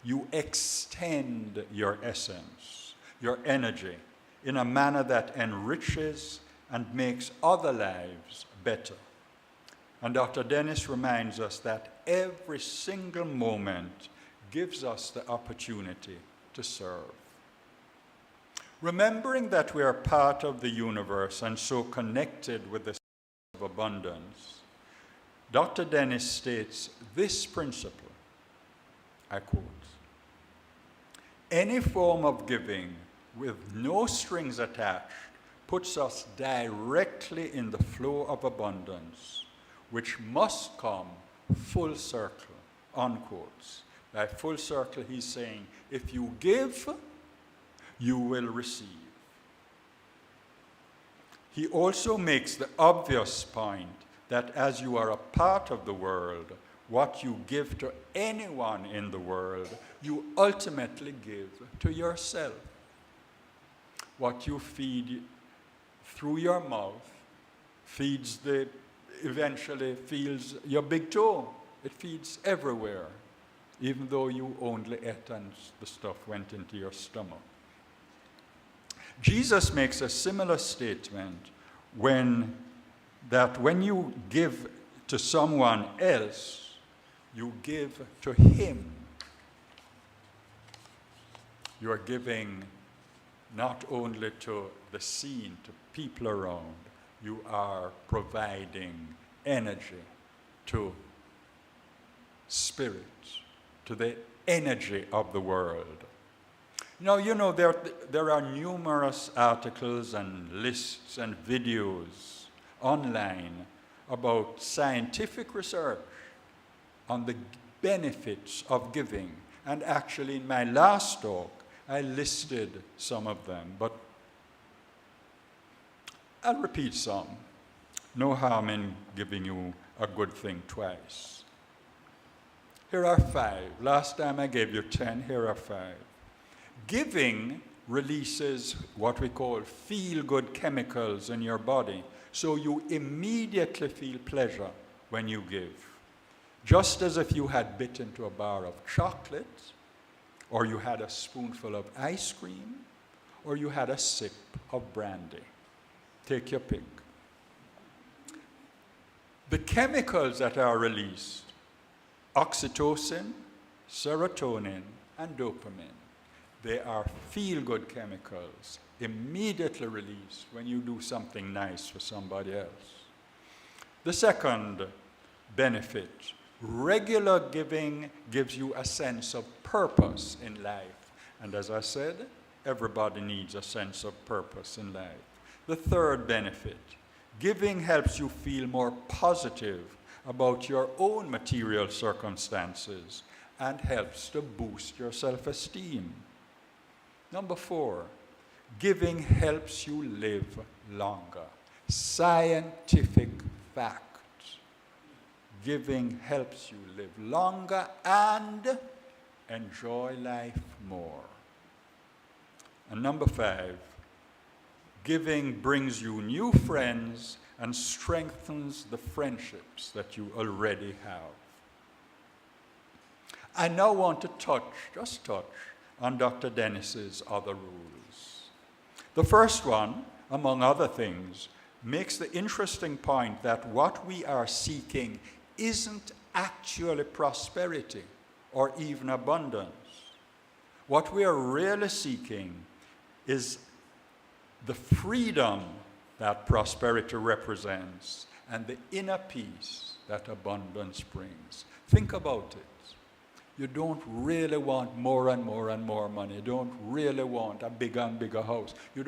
you extend your essence, your energy, in a manner that enriches and makes other lives better. And Dr. Dennis reminds us that every single moment gives us the opportunity to serve. Remembering that we are part of the universe and so connected with the source of abundance, Dr. Dennis states this principle, I quote, "Any form of giving with no strings attached puts us directly in the flow of abundance, which must come full circle," unquotes. By full circle, he's saying, if you give, you will receive. He also makes the obvious point that as you are a part of the world, what you give to anyone in the world, you ultimately give to yourself. What you feed through your mouth eventually feeds your big toe. It feeds everywhere, even though you only ate and the stuff went into your stomach. Jesus makes a similar statement when you give to someone else, you give to him. You are giving not only to the scene, to people around, you are providing energy to spirit, to the energy of the world. Now, there are numerous articles and lists and videos online about scientific research on the benefits of giving. And actually, in my last talk, I listed some of them, but I'll repeat some. No harm in giving you a good thing twice. Here are 5. Last time I gave you 10, here are 5. Giving releases what we call feel-good chemicals in your body, so you immediately feel pleasure when you give. Just as if you had bit into a bar of chocolate, or you had a spoonful of ice cream, or you had a sip of brandy. Take your pick. The chemicals that are released, oxytocin, serotonin, and dopamine, they are feel-good chemicals immediately released when you do something nice for somebody else. The second benefit, regular giving gives you a sense of purpose in life. And as I said, everybody needs a sense of purpose in life. The third benefit, giving helps you feel more positive about your own material circumstances and helps to boost your self-esteem. Number 4, giving helps you live longer. Scientific fact. Giving helps you live longer and enjoy life more. And number 5, giving brings you new friends and strengthens the friendships that you already have. I now want to just touch on Dr. Dennis's other rules. The first one, among other things, makes the interesting point that what we are seeking isn't actually prosperity or even abundance. What we are really seeking is the freedom that prosperity represents and the inner peace that abundance brings. Think about it. You don't really want more and more and more money. You don't really want a bigger and bigger house. You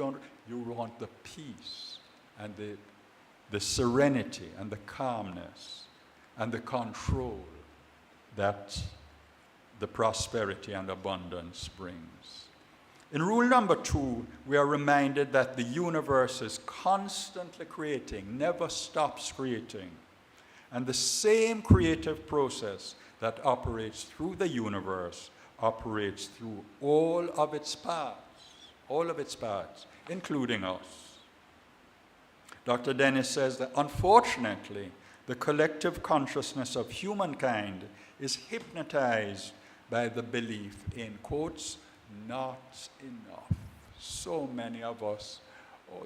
want the peace and the serenity and the calmness and the control that the prosperity and abundance brings. In rule number 2, we are reminded that the universe is constantly creating, never stops creating. And the same creative process that operates through the universe operates through all of its parts, including us. Dr. Dennis says that unfortunately, the collective consciousness of humankind is hypnotized by the belief in, quotes, not enough. So many of us,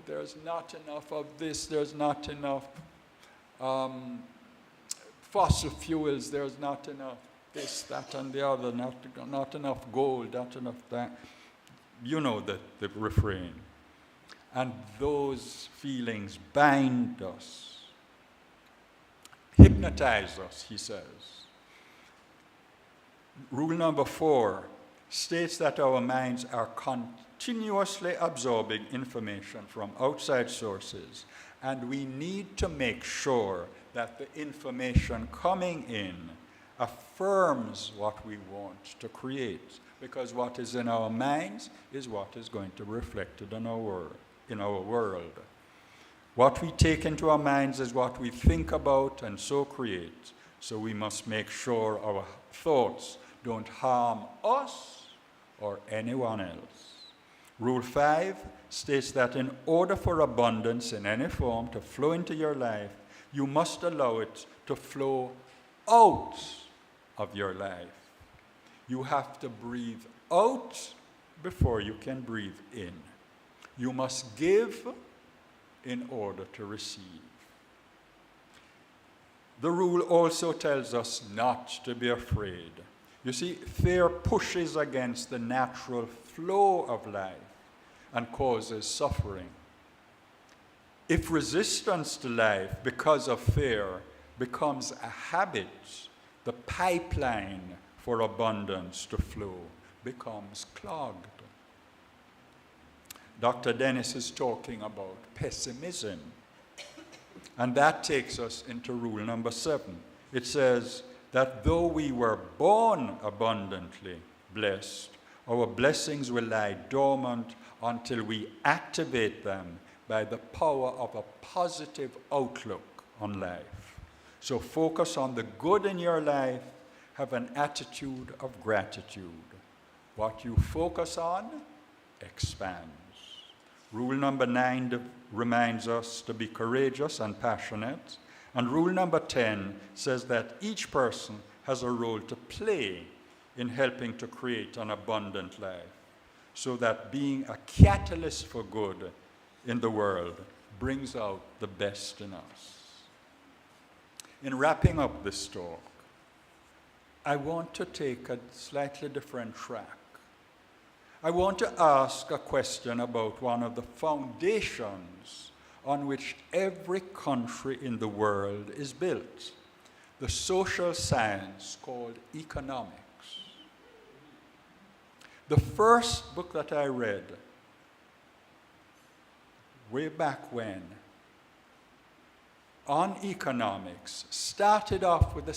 there's not enough of this, there's not enough fossil fuels, there's not enough this, that, and the other, not enough gold, not enough that. You know the refrain. And those feelings bind us, hypnotize us, he says. Rule number 4 states that our minds are continuously absorbing information from outside sources, and we need to make sure that the information coming in affirms what we want to create, because what is in our minds is what is going to be reflected in our world. What we take into our minds is what we think about and so create. So we must make sure our thoughts don't harm us or anyone else. Rule 5 states that in order for abundance in any form to flow into your life, you must allow it to flow out of your life. You have to breathe out before you can breathe in. You must give in order to receive. The rule also tells us not to be afraid. You see, fear pushes against the natural flow of life and causes suffering. If resistance to life because of fear becomes a habit, the pipeline for abundance to flow becomes clogged. Dr. Dennis is talking about pessimism. And that takes us into rule number 7. It says that though we were born abundantly blessed, our blessings will lie dormant until we activate them by the power of a positive outlook on life. So focus on the good in your life. Have an attitude of gratitude. What you focus on expands. Rule number 9 reminds us to be courageous and passionate. And rule number 10 says that each person has a role to play in helping to create an abundant life, so that being a catalyst for good in the world brings out the best in us. In wrapping up this talk, I want to take a slightly different track. I want to ask a question about one of the foundations on which every country in the world is built, the social science called economics. The first book that I read way back when on economics started off with the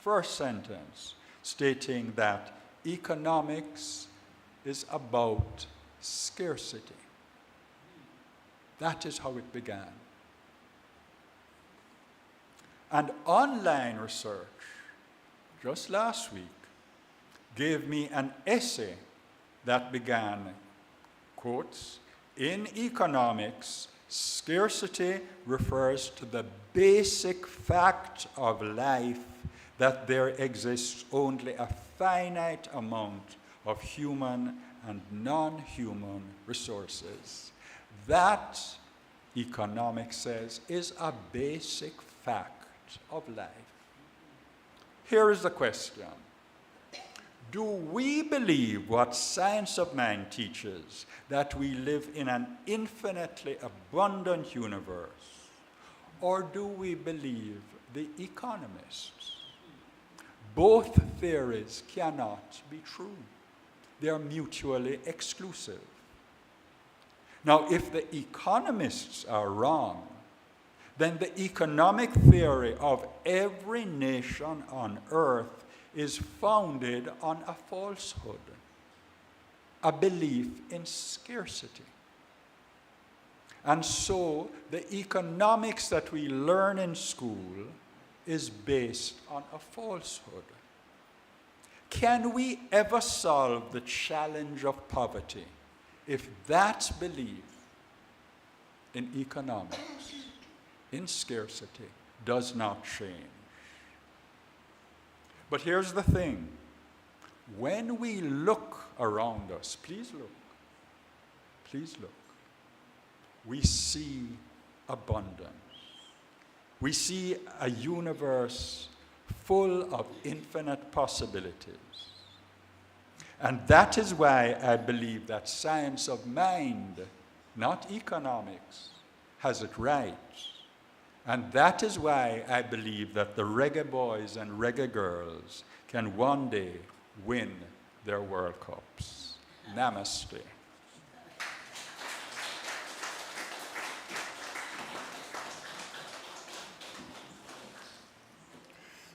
first sentence, stating that economics is about scarcity. That is how it began. And online research, just last week, gave me an essay that began, quotes, "In economics, scarcity refers to the basic fact of life that there exists only a finite amount of human and non-human resources. That," economics says, "is a basic fact of life." Here is the question. Do we believe what science of mind teaches, that we live in an infinitely abundant universe? Or do we believe the economists? Both theories cannot be true. They are mutually exclusive. Now, if the economists are wrong, then the economic theory of every nation on earth is founded on a falsehood, a belief in scarcity. And so the economics that we learn in school is based on a falsehood. Can we ever solve the challenge of poverty if that belief in economics, in scarcity, does not change? But here's the thing. When we look around us, please look, we see abundance. We see a universe full of infinite possibilities. And that is why I believe that science of mind, not economics, has it right. And that is why I believe that the reggae boys and reggae girls can one day win their World Cups. Namaste.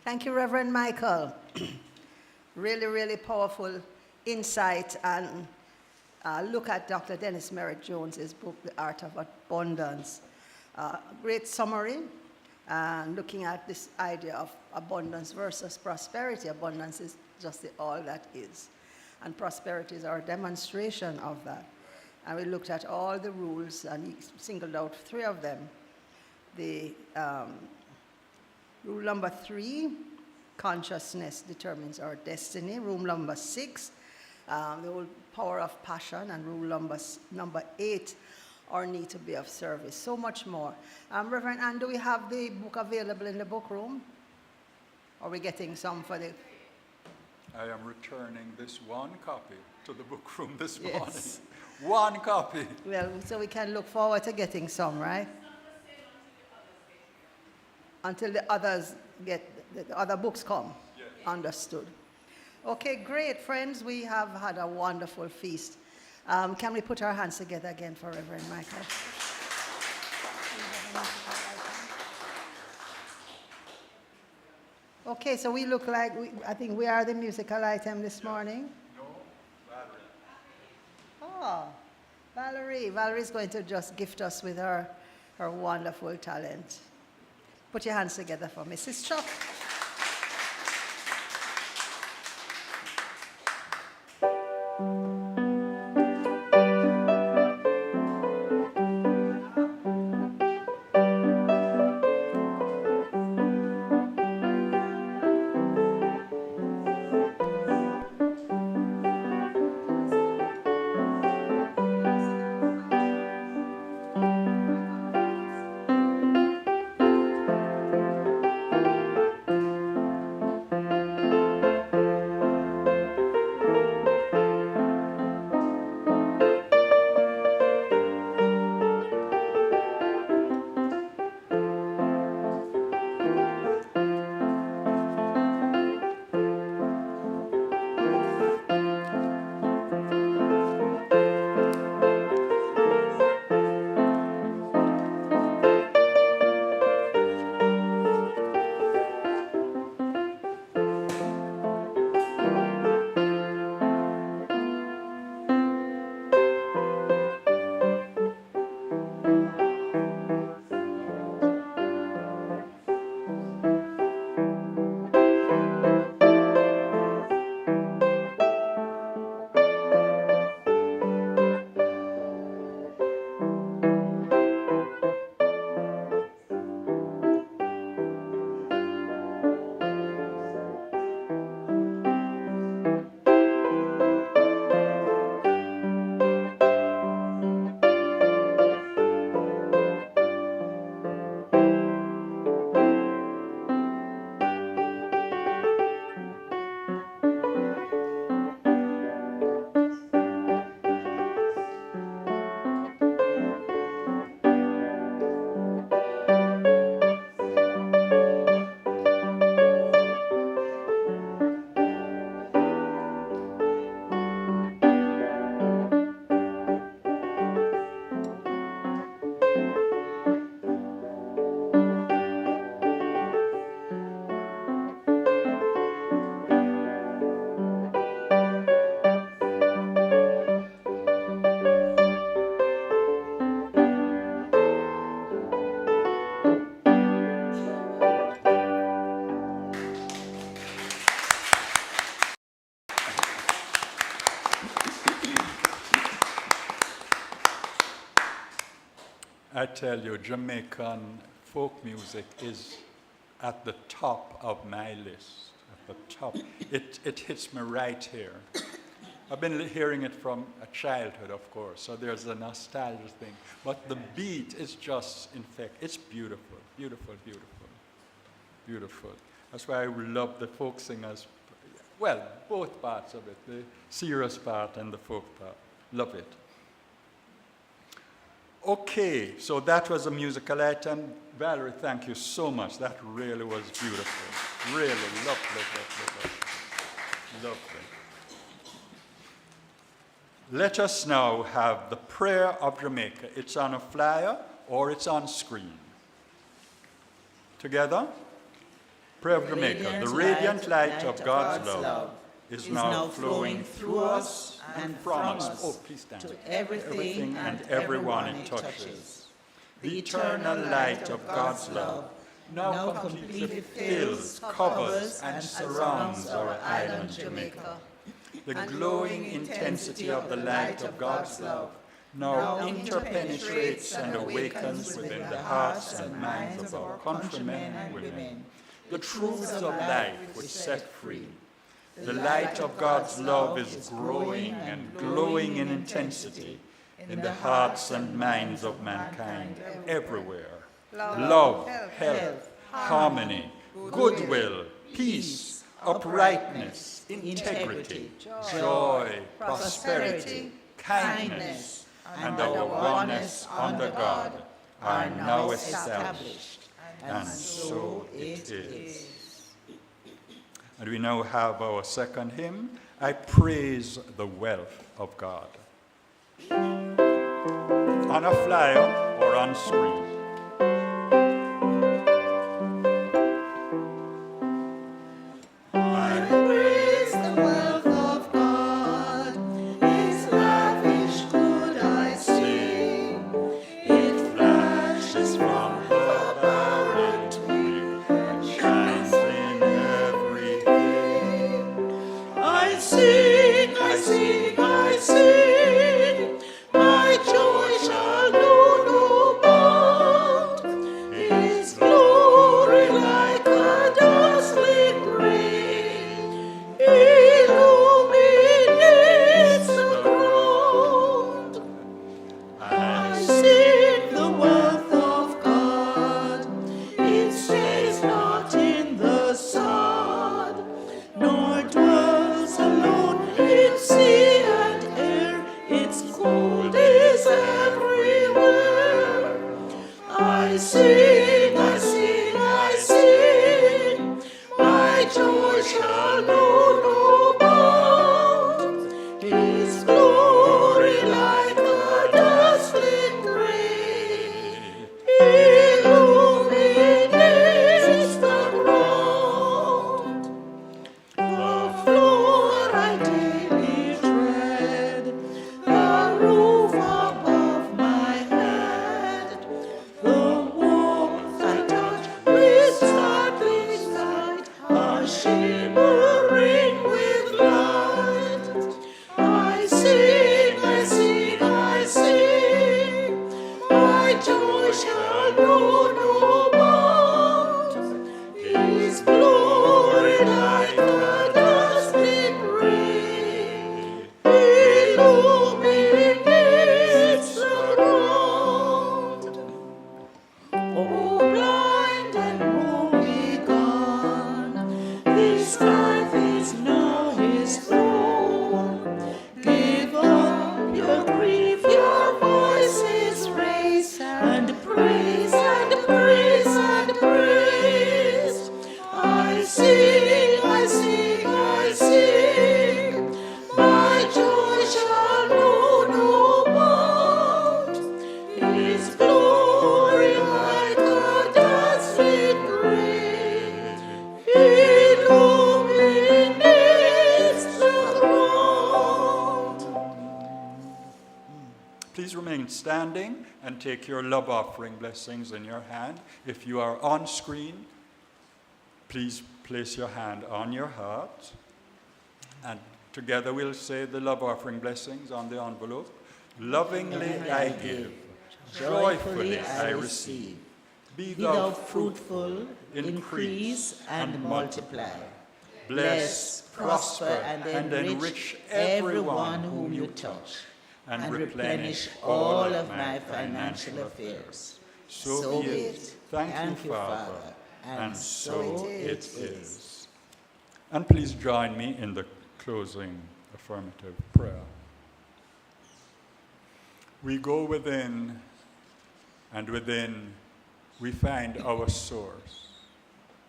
Thank you, Reverend Michael. Really, really powerful insight, and look at Dr. Dennis Merrit-Jones' book, The Art of Abundance. Great summary, looking at this idea of abundance versus prosperity. Abundance is just all that is, and prosperity is our demonstration of that. And we looked at all the rules, and he singled out 3 of them. The rule number 3, consciousness determines our destiny. Rule number 6, the whole power of passion, and rule number 8, our need to be of service. So much more. Reverend Ann, do we have the book available in the book room? Are we getting some for the... I am returning this one copy to the book room this Yes. morning. One copy. Well, so we can look forward to getting some, right? Until the others get, the other books come. Yes. Understood. Okay, great, friends. We have had a wonderful feast. Can we put our hands together again for Reverend Michael? Okay, so we look like, I think we are the musical item this morning. No, Valerie. Oh, Valerie. Valerie's going to just gift us with her wonderful talent. Put your hands together for Mrs. Chuck. I tell you, Jamaican folk music is at the top of my list. At the top. It hits me right here. I've been hearing it from a childhood, of course, so there's a nostalgia thing. But the beat is just, in fact, it's beautiful, beautiful, beautiful, beautiful. That's why I love the folk singers. Well, both parts of it, the serious part and the folk part. Love it. Okay, so that was a musical item. Valerie, thank you so much. That really was beautiful. Really lovely, lovely, lovely. Lovely. Let us now have the prayer of Jamaica. It's on a flyer or it's on screen. Together? Prayer of Jamaica. The radiant light of God's love is now flowing through us and from us. Oh, please stand. To everything and everyone it touches. The eternal light of God's love now completely fills, covers, and surrounds our island Jamaica. The glowing intensity of the light of God's love now interpenetrates and awakens within the hearts and minds of our countrymen and women the truths of life which set free, The light of God's love is growing and glowing in intensity in the hearts and minds of mankind everywhere. Love, health, harmony, goodwill, peace, uprightness, integrity, joy, prosperity, kindness, and our oneness under God are now established, and so it is. And we now have our second hymn, I Praise the Wealth of God. On a flyer or on screen. I praise the wealth of God, His lavish good I see. It flashes from the barren twig and shines in everything. I sing, I sing, I sing, my joy shall know no bound. His glory like a dazzling ray illuminates the ground. I sing the wealth of God, it stays not in the sod, nor dwells alone in sea and air, its gold is everywhere. I sing, I sing, I sing, my joy shall know no bound. His glory like a dazzling ray illuminates the ground. The floor I daily tread, the roof above my head, the walls I touch with startling light are shimmering with light. I sing, I sing, I sing, my joy shall know no bound. His glory like a dazzling ray illuminates the ground. Oh, blind and woe begone, this earth is now His throne. Give up your grief, your voices raise, and praise, and praise, and praise. I sing, I sing, I sing, my joy shall know no bound. His glory like a dazzling ray illuminates the ground. Please remain standing and take your love offering blessings in your hand. If you are on screen, please place your hand on your heart. And together we'll say the love offering blessings on the envelope. Lovingly I give, joyfully I receive. Be thou fruitful, increase, and multiply. Bless, prosper, and enrich everyone whom you touch, and replenish all of my financial affairs. So be it. Thank you, Father, and so it is. And please join me in the closing affirmative prayer. We go within, and within we find our source.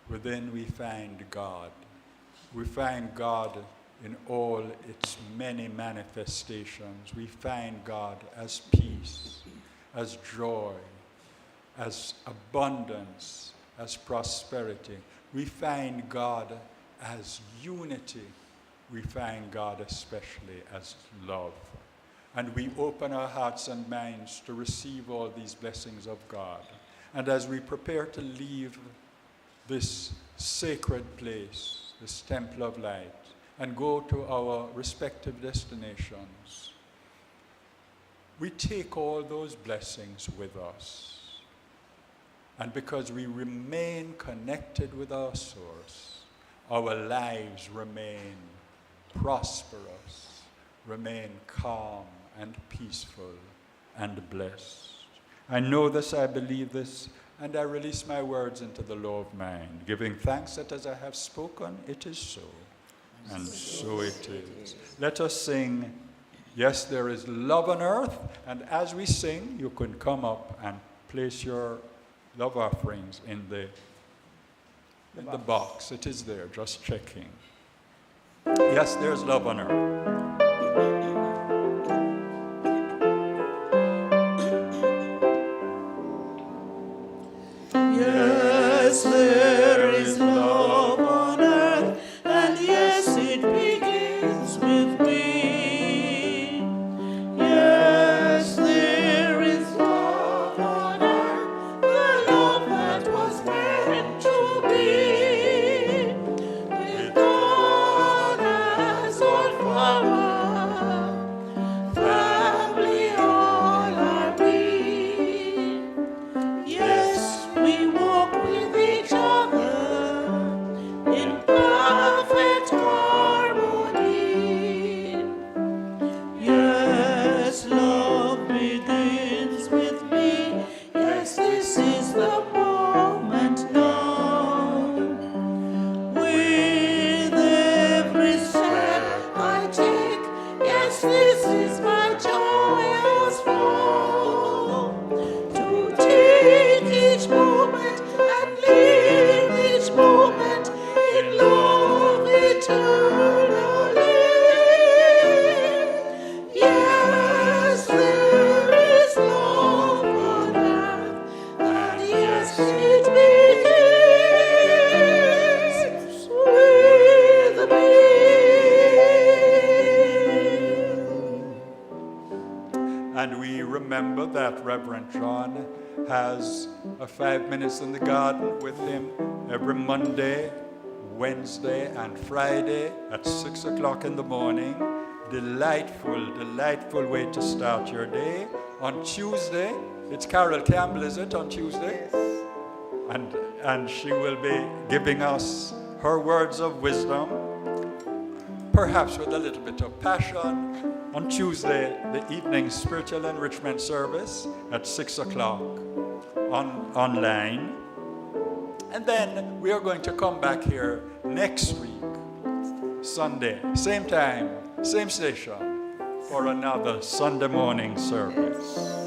Within we find God. We find God in all its many manifestations. We find God as peace, as joy, as abundance, as prosperity. We find God as unity. We find God especially as love. And we open our hearts and minds to receive all these blessings of God. And as we prepare to leave this sacred place, this temple of light, and go to our respective destinations, we take all those blessings with us. And because we remain connected with our source, our lives remain prosperous, remain calm and peaceful and blessed. I know this, I believe this, and I release my words into the law of mind, giving thanks that as I have spoken, it is so, and so it is. Let us sing, Yes, There Is Love on Earth, and as we sing, you can come up and place your love offerings in the box. It is there, just checking. Yes, there's love on earth. Yes, there is love on earth, and yes, it begins with me. Yes, there is love on earth, the love that was meant to be. With God as our Father, family all are we. Yes, we walk with each other in perfect harmony. Yes, love begins with me. Yes, this is the moment now. With every step I take, yes, this is my joyous flow. To take each moment and live each moment in love eternally. Yes, there is love on earth, and yes, it begins with me. And we remember that Reverend John has a 5 minutes in the garden with him every Monday, Wednesday, and Friday at 6 o'clock in the morning. Delightful, delightful way to start your day. On Tuesday, it's Carol Campbell, is it, on Tuesday? And she will be giving us her words of wisdom, perhaps with a little bit of passion. On Tuesday, the evening spiritual enrichment service at 6 o'clock online. And then we are going to come back here next week, Sunday, same time, same station, for another Sunday morning service.